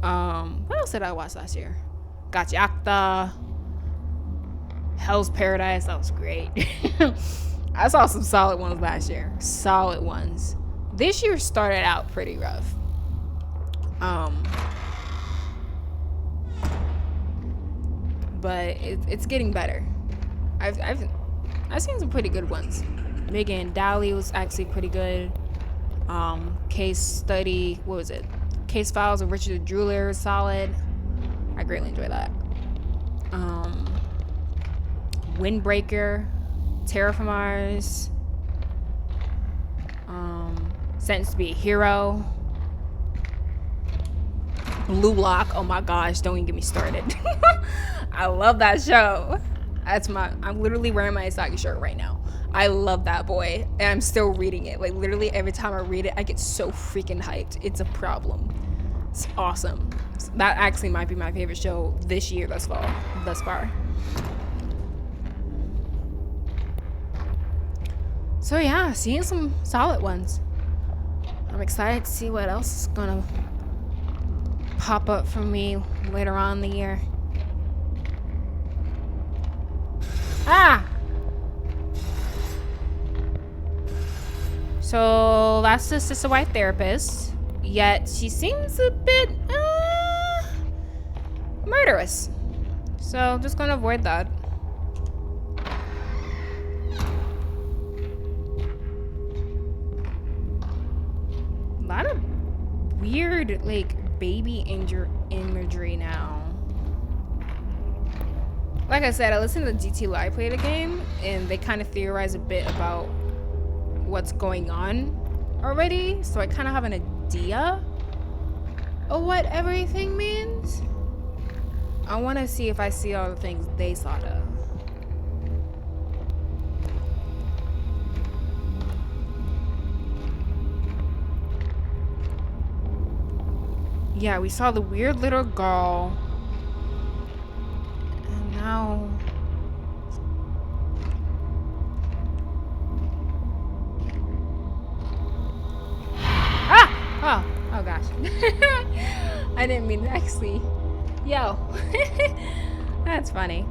What else did I watch last year? Gachiakta, Hell's Paradise. That was great. I saw some solid ones last year. Solid ones. This year started out pretty rough. But it's getting better. I've seen some pretty good ones. Megan Dally was actually pretty good. Case study, what was it? Case Files of Richard Druller is solid. I greatly enjoy that. Windbreaker, Terra from Mars, Sentenced to be a Hero, Blue Lock. Oh my gosh, don't even get me started. I love that show. I'm literally wearing my Isagi shirt right now. I love that boy, and I'm still reading it. Like, literally every time I read it, I get so freaking hyped. It's a problem. It's awesome. That actually might be my favorite show this year thus far. So yeah, seeing some solid ones. I'm excited to see what else is gonna pop up for me later on in the year. Ah! So that's the Sister Wife therapist, yet she seems a bit murderous. So I'm just gonna avoid that. A lot of weird, like, baby imagery now. Like I said, I listened to GT Live play the game, and they kind of theorize a bit about what's going on already, so I kind of have an idea of what everything means. I want to see if I see all the things they thought of. Yeah, we saw the weird little girl, and now oh, I didn't mean to actually. Yo. That's funny.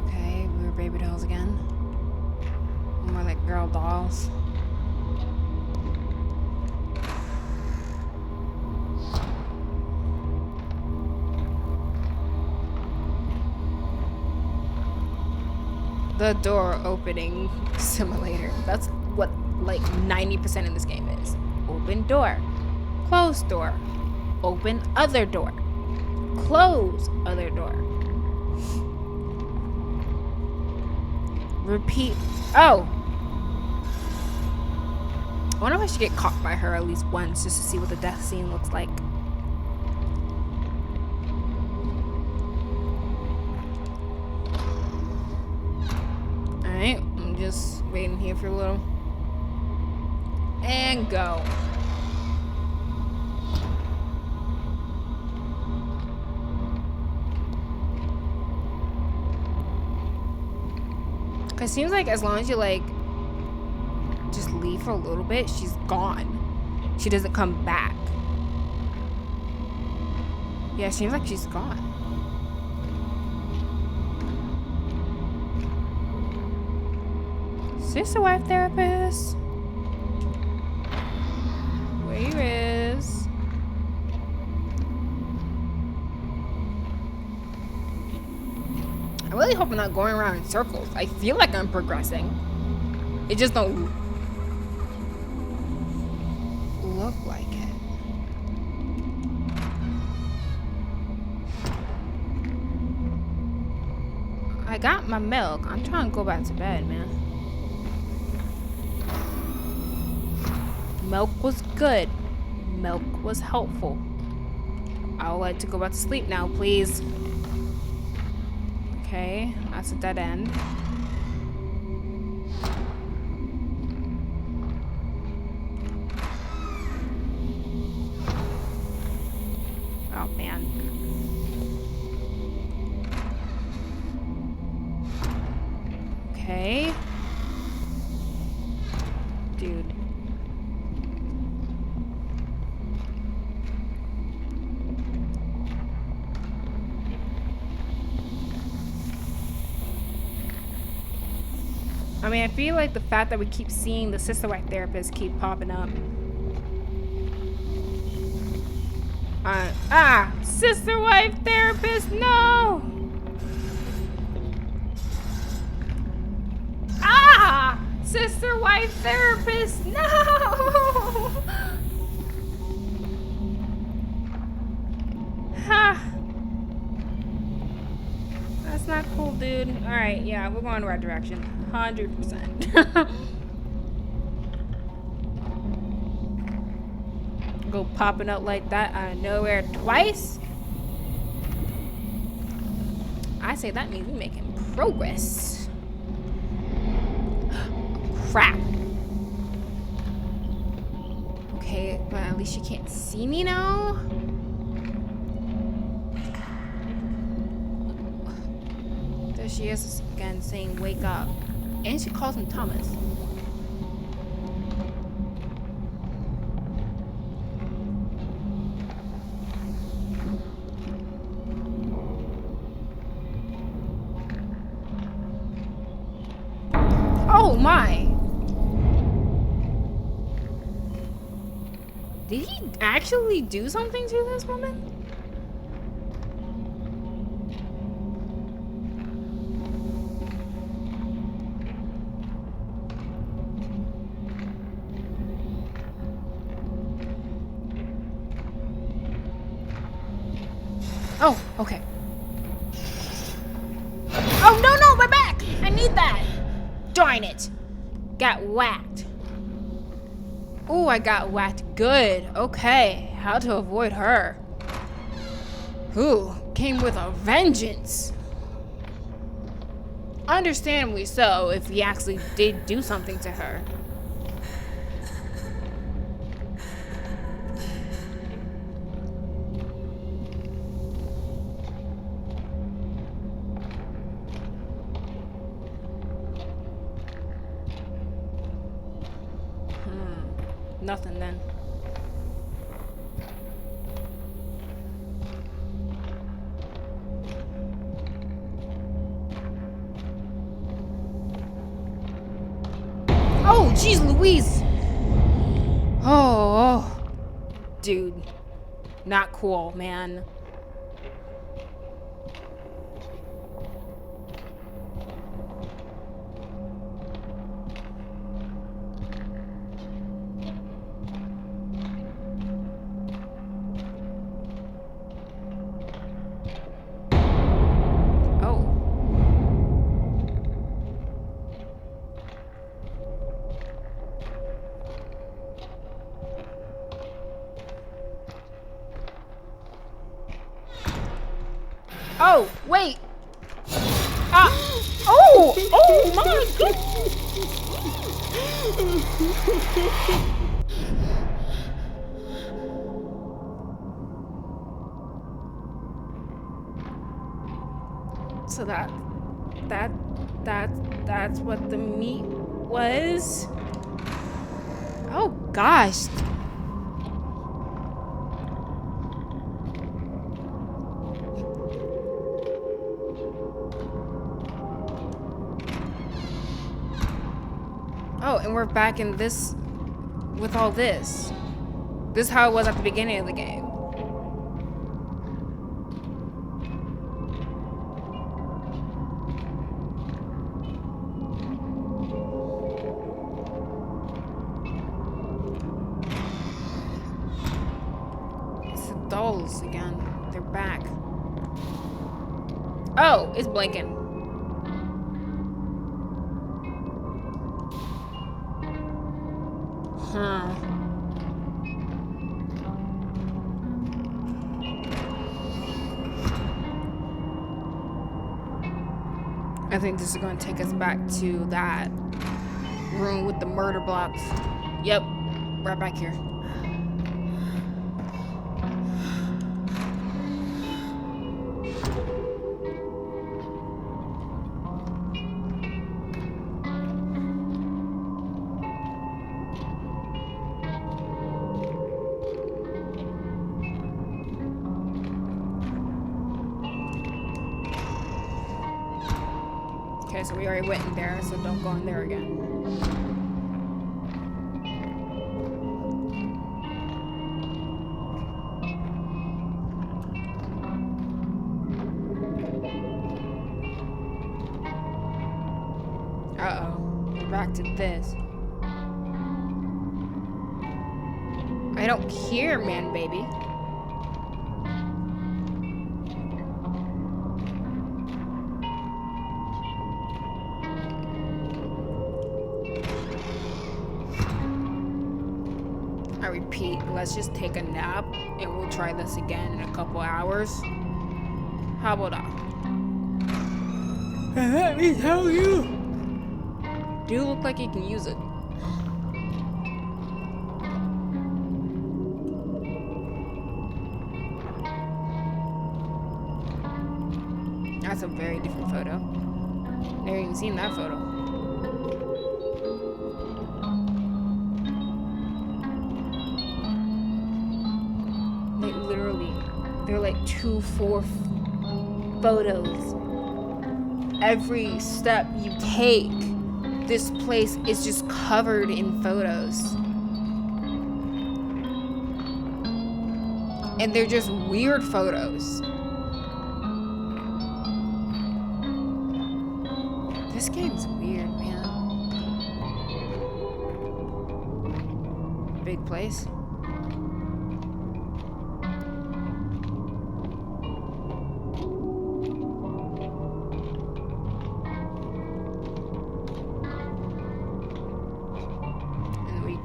Okay, we were baby dolls again. More like girl dolls. The door opening simulator. That's what like 90% of this game is. Open door. Close door. Open other door. Close other door. Repeat. Oh. I wonder if I should get caught by her at least once just to see what the death scene looks like. Alright, I'm just waiting here for a little. And go. Cause it seems like as long as you like just leave for a little bit, she's gone. She doesn't come back. Yeah, it seems like she's gone. Sister wife therapist. Where is? I really hope I'm not going around in circles. I feel like I'm progressing. It just don't look like it. I got my milk. I'm trying to go back to bed, man. Milk was good. Milk was helpful. I would like to go back to sleep now, please. Okay, that's a dead end. Oh, man. Okay. Dude. I mean, I feel like the fact that we keep seeing the sister wife therapist keep popping up. Sister wife therapist, no! Sister wife therapist, no! That's not cool, dude. Alright, yeah, we're going the right direction. 100%. Go popping up like that out of nowhere twice. I say that means we're making progress. Crap. Okay, but at least she can't see me now. There she is again saying wake up. And she calls him Thomas. Oh my! Did he actually do something to this woman? Oh, okay. Oh, no, my back! I need that! Darn it! Got whacked. Ooh, I got whacked good. Okay, how to avoid her. Ooh, came with a vengeance. Understandably so, if he actually did do something to her. Nothing then. Oh, jeez Louise! Oh, dude. Not cool, man. Oh, wait. Oh, oh my goodness. So that's what the meat was. Oh gosh. Oh, and we're back in this with all this. This is how it was at the beginning of the game. It's the dolls again. They're back. Oh, it's blinking. Huh. I think this is going to take us back to that room with the murder blocks. Yep, right back here. Okay, so we already went in there, so don't go in there again. Uh-oh. We're back to this. I don't hear man, baby. I repeat, let's just take a nap and we'll try this again in a couple hours. How about that? And let me tell you, Do look like you can use it. That's a very different photo. Never even seen that photo. Like literally, they're like 2-4 photos. Every step you take, this place is just covered in photos. And they're just weird photos. This game's weird, man. Big place.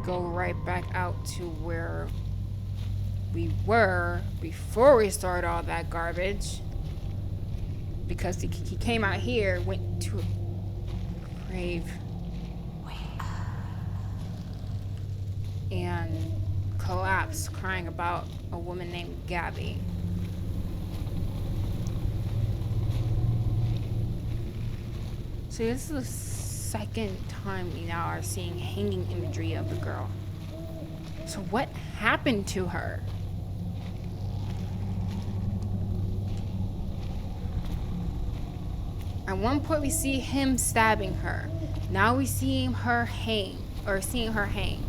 Go right back out to where we were before we started all that garbage, because he came out here, went to a grave and collapsed, crying about a woman named Gabby. So this is the second time we now are seeing hanging imagery of the girl. So what happened to her? At one point we see him stabbing her. Now we see her hang, or seeing her hang.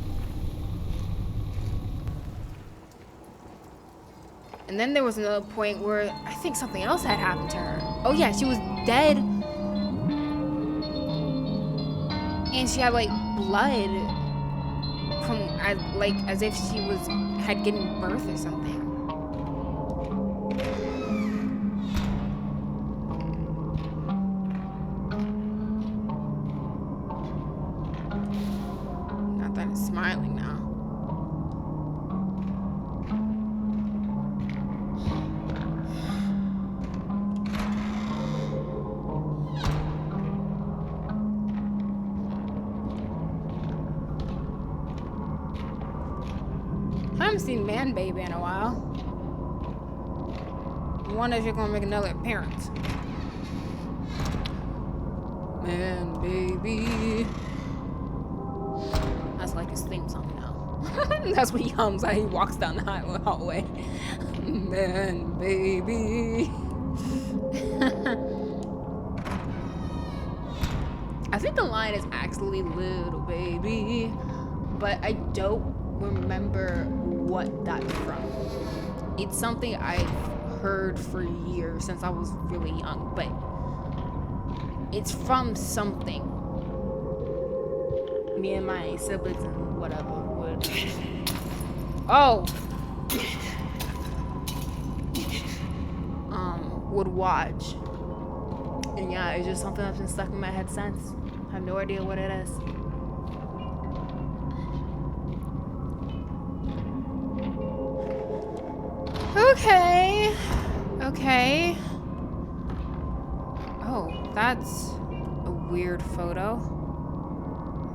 And then there was another point where I think something else had happened to her. Oh yeah, she was dead. And she had like blood from as if she had given birth or something. Not that it's smiling now. I haven't seen Man Baby in a while. I wonder if you're gonna make another appearance. Man Baby. That's like his theme song now. That's what he hums as he walks down the hallway. Man Baby. I think the line is actually little baby, but I don't remember what that's from. It's something I've heard for years since I was really young, but it's from something. Me and my siblings and whatever would would watch. And yeah, it's just something that's been stuck in my head since. I have no idea what it is. Okay. Oh, that's a weird photo.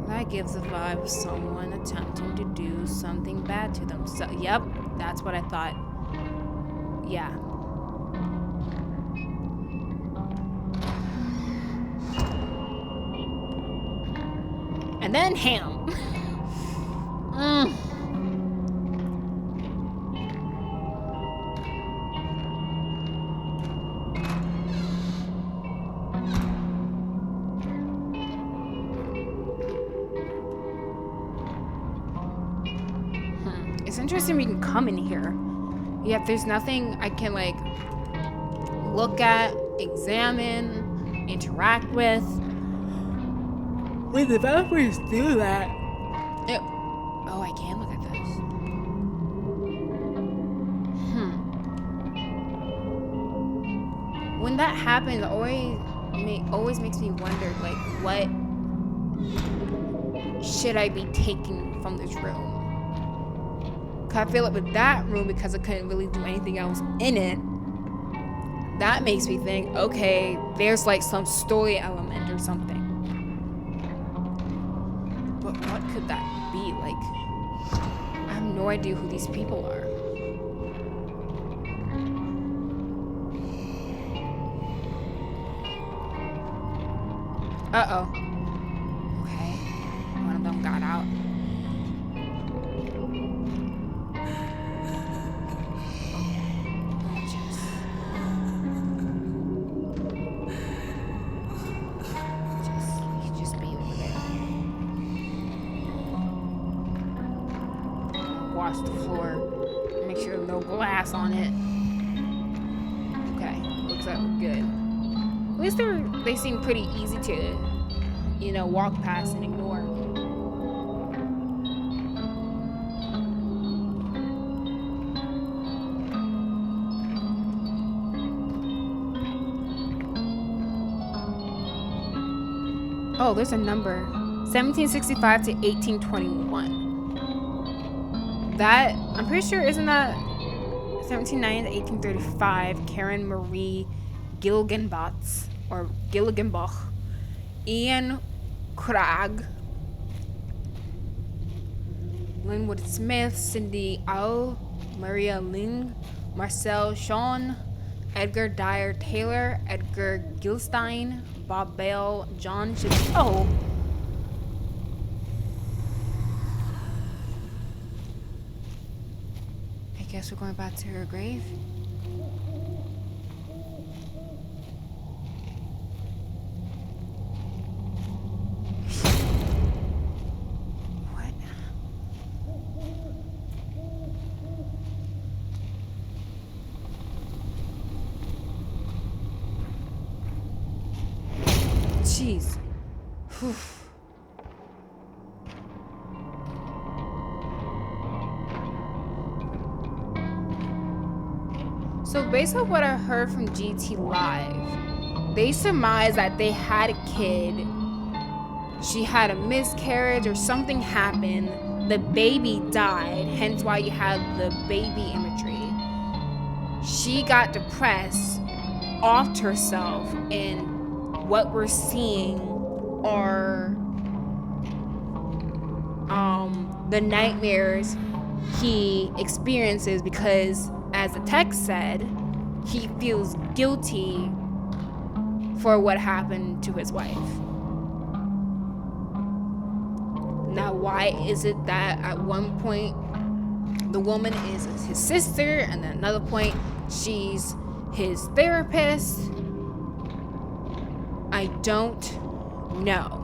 That gives the vibe of someone attempting to do something bad to them. So, yep, that's what I thought. Yeah. And then ham. It's interesting we can come in here. Yet there's nothing I can like look at, examine, interact with. When the vampires do that, Oh, I can look at this. When that happens, always makes me wonder, like, what should I be taking from this room? Cause I feel like with that room, because I couldn't really do anything else in it, that makes me think, okay, there's like some story element or something. But what could that be? Like, I have no idea who these people are. Uh-oh. Okay. One of them got out. Just be over there. Wash the floor. Make sure there's no glass on it. Okay. Looks like we're good. At least they seem pretty easy to, walk past and ignore. Oh, there's a number. 1765 to 1821. That, I'm pretty sure, isn't that 1790 to 1835? Karen Marie Gilliganbach, or Gilliganbach, Ian Cragg, Linwood Smith, Cindy Au, Maria Ling, Marcel Sean, Edgar Dyer Taylor, Edgar Gilstein, Bob Bale, John guess we're going back to her grave. What? Jeez. Whew. So based on what I heard from GT Live, they surmised that they had a kid. She had a miscarriage or something happened. The baby died, hence why you have the baby imagery. She got depressed, offed herself, and what we're seeing are the nightmares he experiences because, as the text said, he feels guilty for what happened to his wife. Now, why is it that at one point the woman is his sister and then another point she's his therapist? I don't know.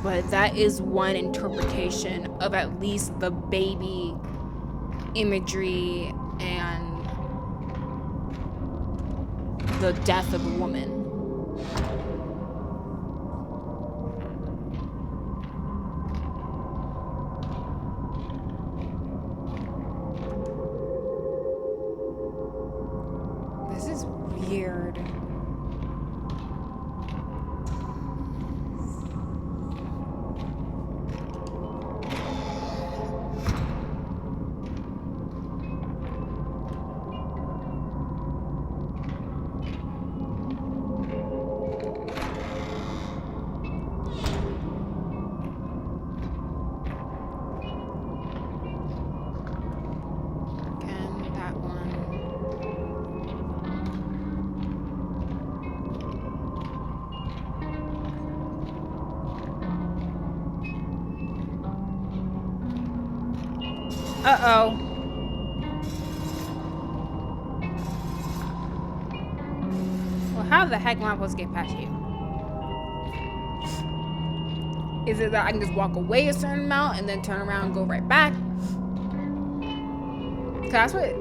But that is one interpretation of at least the baby imagery and the death of a woman. This is weird. Uh-oh. Well, how the heck am I supposed to get past you? Is it that I can just walk away a certain amount and then turn around and go right back? Because that's what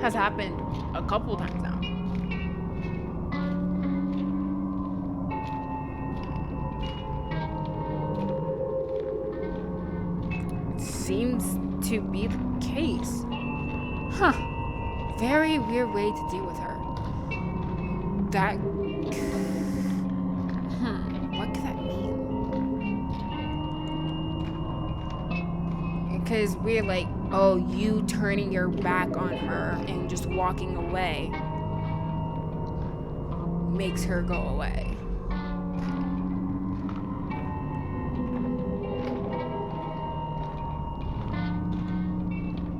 has happened a couple times now. Seems to be the case. Huh. Very weird way to deal with her. That... What could that mean? Because we're like, oh, you turning your back on her and just walking away makes her go away.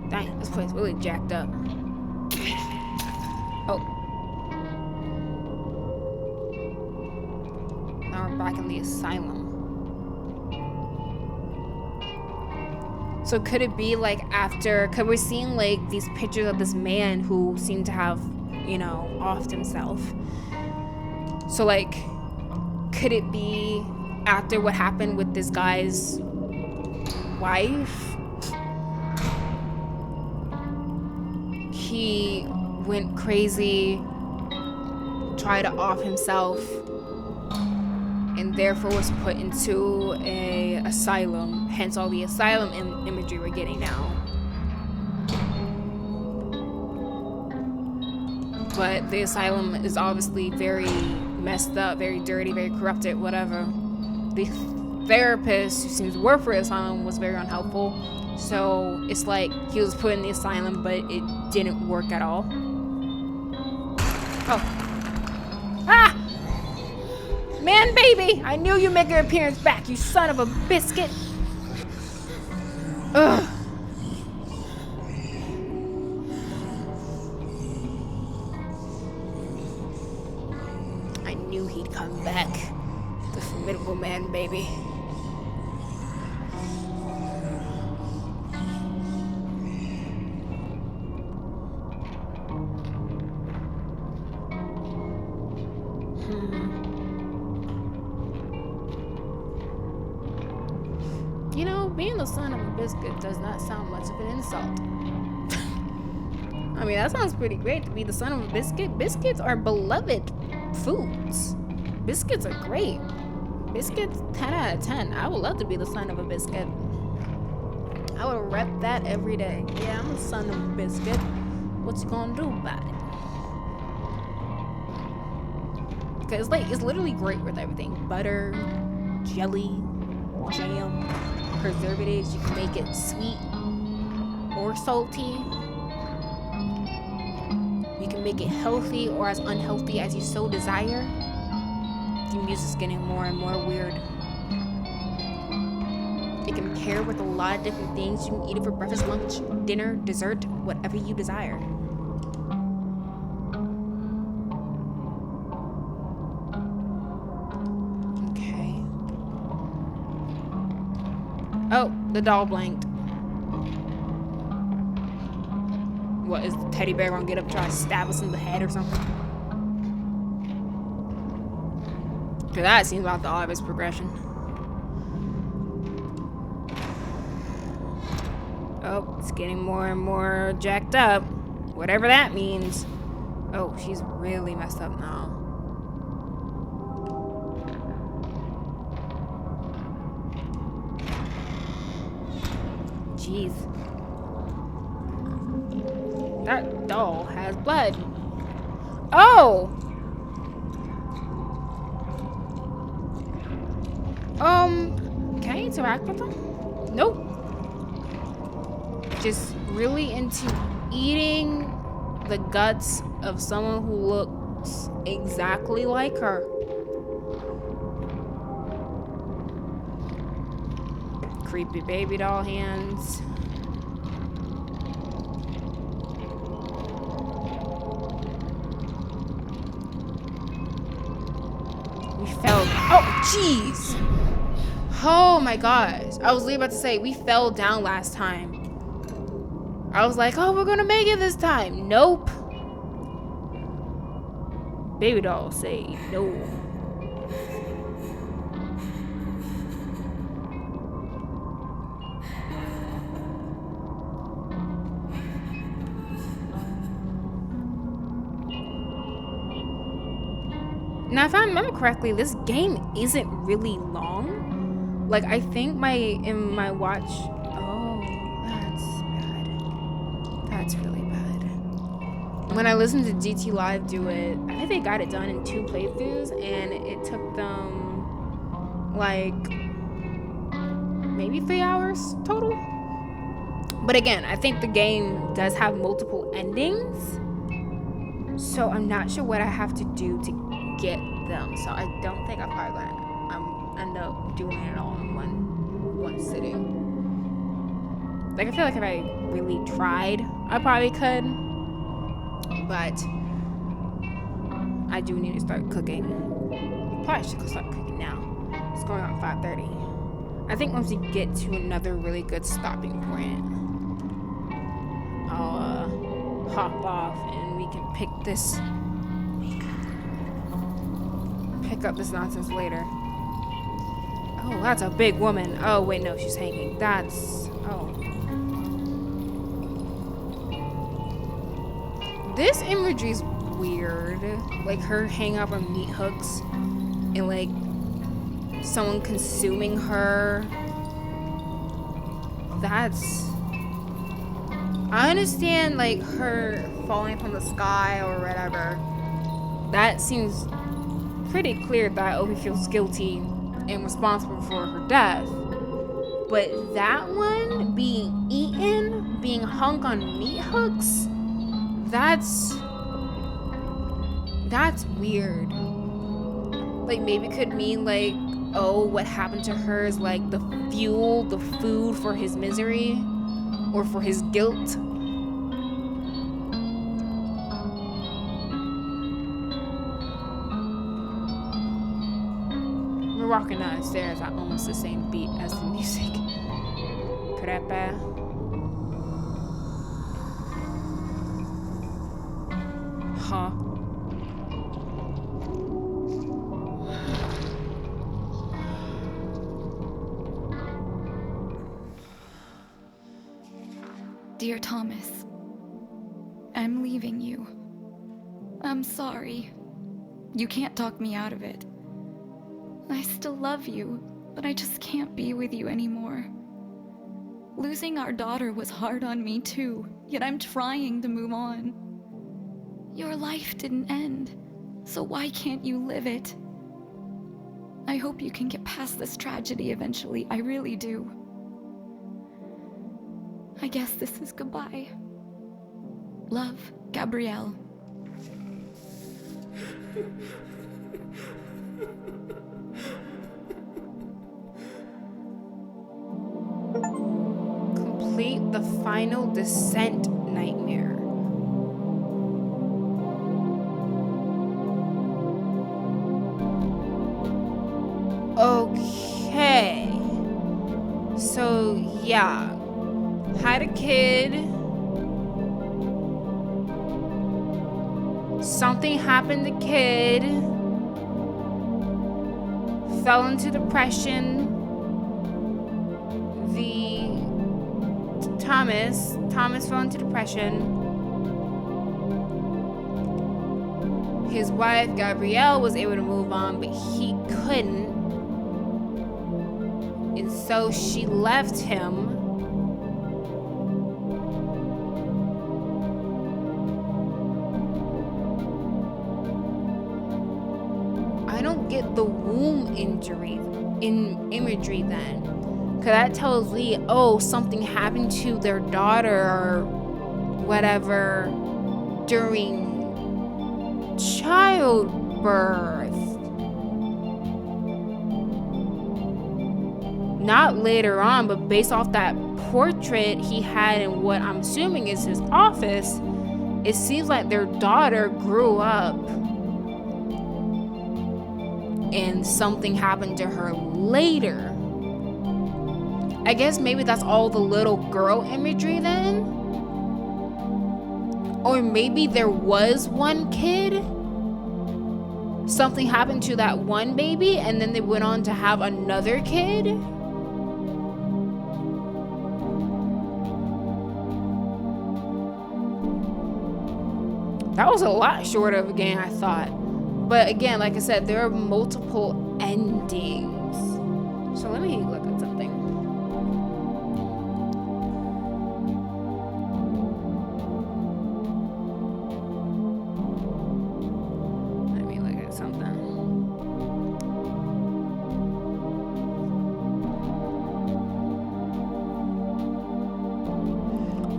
Dang, this place really jacked up. Oh. Now we're back in the asylum. So could it be like after, cause we're seeing like these pictures of this man who seemed to have, you know, offed himself. So like, could it be after what happened with this guy's wife? He went crazy, tried to off himself, and therefore was put into a asylum, hence all the asylum imagery we're getting now. But the asylum is obviously very messed up, very dirty, very corrupted, whatever. The therapist who seems to work for the asylum was very unhelpful. So it's like he was put in the asylum, but it didn't work at all. Oh. Ah! Man, baby! I knew you'd make your appearance back, you son of a biscuit! Ugh. Formidable man, baby. You know, being the son of a biscuit does not sound much of an insult. I mean, that sounds pretty great to be the son of a biscuit. Biscuits are beloved foods. Biscuits are great. Biscuits, 10 out of 10. I would love to be the son of a biscuit. I would rep that every day. Yeah, I'm the son of a biscuit. What you gonna do about it? Because, like, it's literally great with everything. Butter, jelly, jam, preservatives. You can make it sweet or salty. You can make it healthy or as unhealthy as you so desire. The music's getting more and more weird. It can pair with a lot of different things. You can eat it for breakfast, lunch, dinner, dessert, whatever you desire. Okay. Oh, the doll blanked. What, is the teddy bear gonna get up and try to stab us in the head or something? Cause that seems about the obvious progression. Oh, it's getting more and more jacked up. Whatever that means. Oh, she's really messed up now. Jeez. That doll has blood. Oh! Can I interact with them? Nope. Just really into eating the guts of someone who looks exactly like her. Creepy baby doll hands. We fell. Oh, jeez. Oh my gosh. I was literally about to say, we fell down last time. I was like, oh, we're gonna make it this time. Nope. Baby doll say no. Now, if I remember correctly, this game isn't really long. Like, I think in my watch. Oh, that's bad. That's really bad. When I listened to GT Live do it, I think they got it done in 2 playthroughs, and it took them like maybe 3 hours total. But again, I think the game does have multiple endings, so I'm not sure what I have to do to get them. So I don't think I'm probably gonna end up doing it all in one sitting. Like, I feel like if I really tried, I probably could, but I do need to start cooking. Probably should start cooking now. It's going on 5:30. I think once we get to another really good stopping point, I'll hop off and we can pick up this nonsense later. Oh, that's a big woman. Oh, wait, no, she's hanging. This imagery's weird. Like, her hanging up on meat hooks and, like, someone consuming her. I understand, like, her falling from the sky or whatever. That seems pretty clear that Obi feels guilty and responsible for her death. But that one being eaten, being hung on meat hooks, that's weird. Like, maybe it could mean, like, oh, what happened to her is like the fuel, the food for his misery or for his guilt. we're walking down the stairs at almost the same beat as the music. Crepe. Huh. Dear Thomas, I'm leaving you. I'm sorry. You can't talk me out of it. I still love you, but I just can't be with you anymore. Losing our daughter was hard on me too, yet I'm trying to move on. Your life didn't end, so why can't you live it? I hope you can get past this tragedy eventually, I really do. I guess this is goodbye. Love, Gabrielle. Complete the final descent nightmare. Okay. So, yeah. Had a kid. Something happened to kid. Fell into depression. Thomas fell into depression. His wife, Gabrielle, was able to move on, but he couldn't. And so she left him. I don't get the womb imagery then. Because that tells me, oh, something happened to their daughter or whatever during childbirth. Not later on, but based off that portrait he had in what I'm assuming is his office, it seems like their daughter grew up and something happened to her later. I guess maybe that's all the little girl imagery then? Or maybe there was one kid. Something happened to that one baby and then they went on to have another kid. That was a lot shorter of a game I thought. But again, like I said, there are multiple endings. So let me look at something.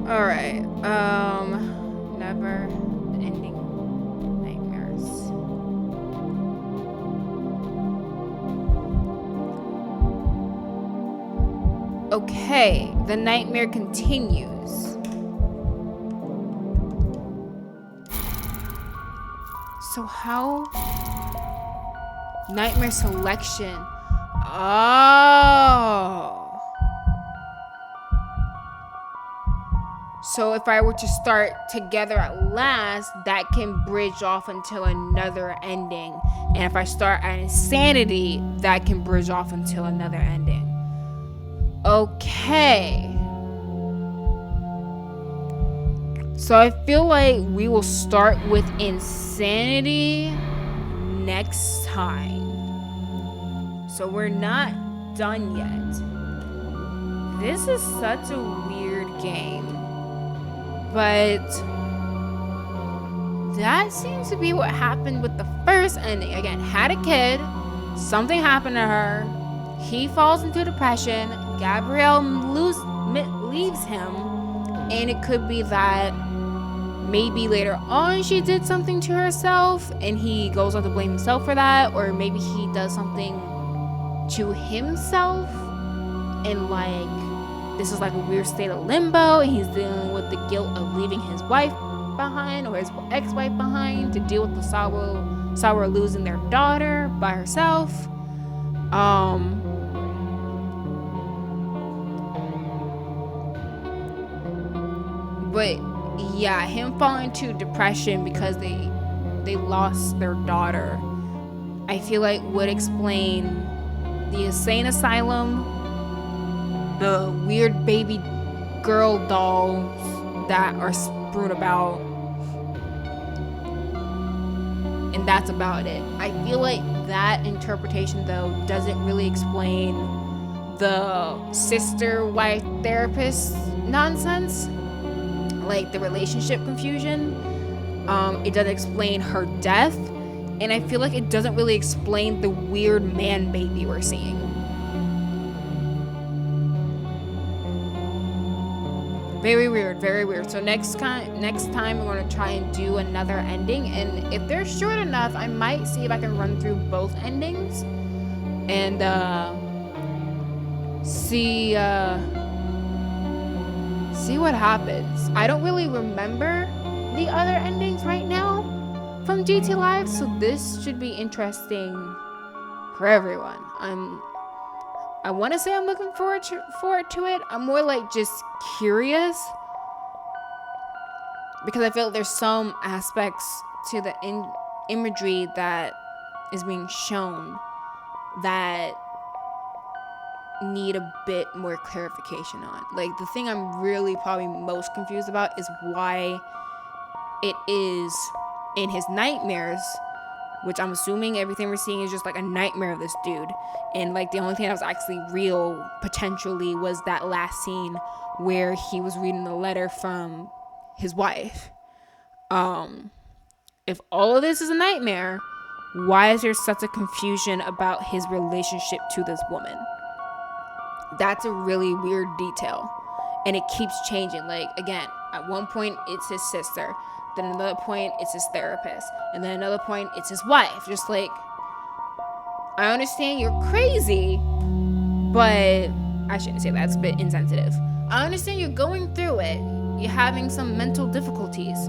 Alright, never-ending nightmares. Okay, the nightmare continues. So how? Nightmare selection. Oh. So if I were to start Together at Last, that can bridge off until another ending. And if I start at Insanity, that can bridge off until another ending. Okay. So I feel like we will start with Insanity next time. So we're not done yet. This is such a weird game. But that seems to be what happened with the first ending. Again, had a kid, something happened to her, he falls into depression, Gabrielle leaves him, and it could be that maybe later on she did something to herself and he goes on to blame himself for that, or maybe he does something to himself and like this is like a weird state of limbo and he's dealing with the guilt of leaving his wife behind or his ex-wife behind to deal with the sorrow losing their daughter by herself. But yeah, him falling into depression because they lost their daughter, I feel like would explain the insane asylum, the weird baby girl dolls that are strewn about, and that's about it. I feel like that interpretation though doesn't really explain the sister wife therapist nonsense, like the relationship confusion. It doesn't explain her death, and I feel like it doesn't really explain the weird man baby we're seeing. Very weird, very weird. So next time we're going to try and do another ending, and if they're short enough, I might see if I can run through both endings and see what happens. I don't really remember the other endings right now from GT Live, so this should be interesting for everyone. I want to say I'm looking forward to it. I'm more like just curious, because I feel like there's some aspects to the imagery that is being shown that need a bit more clarification on. Like, the thing I'm really probably most confused about is why it is in his nightmares, which I'm assuming everything we're seeing is just like a nightmare of this dude, and like the only thing that was actually real potentially was that last scene where he was reading the letter from his wife. If all of this is a nightmare, why is there such a confusion about his relationship to this woman? That's a really weird detail, and it keeps changing. Like, again, at one point it's his sister, then another point it's his therapist, and then another point it's his wife. Just like, I understand you're crazy, but I shouldn't say that, it's a bit insensitive. I understand you're going through it, you're having some mental difficulties,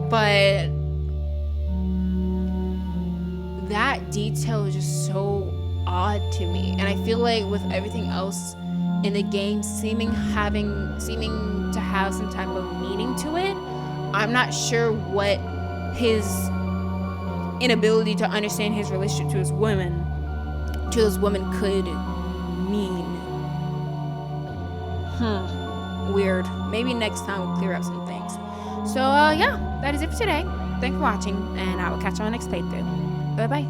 but that detail is just so odd to me. And I feel like with everything else in the game seeming to have some type of meaning to it, I'm not sure what his inability to understand his relationship to this woman could mean. Weird. Maybe next time we'll clear up some things. So yeah, that is it for today. Thanks for watching, and I will catch you on the next playthrough. Bye bye.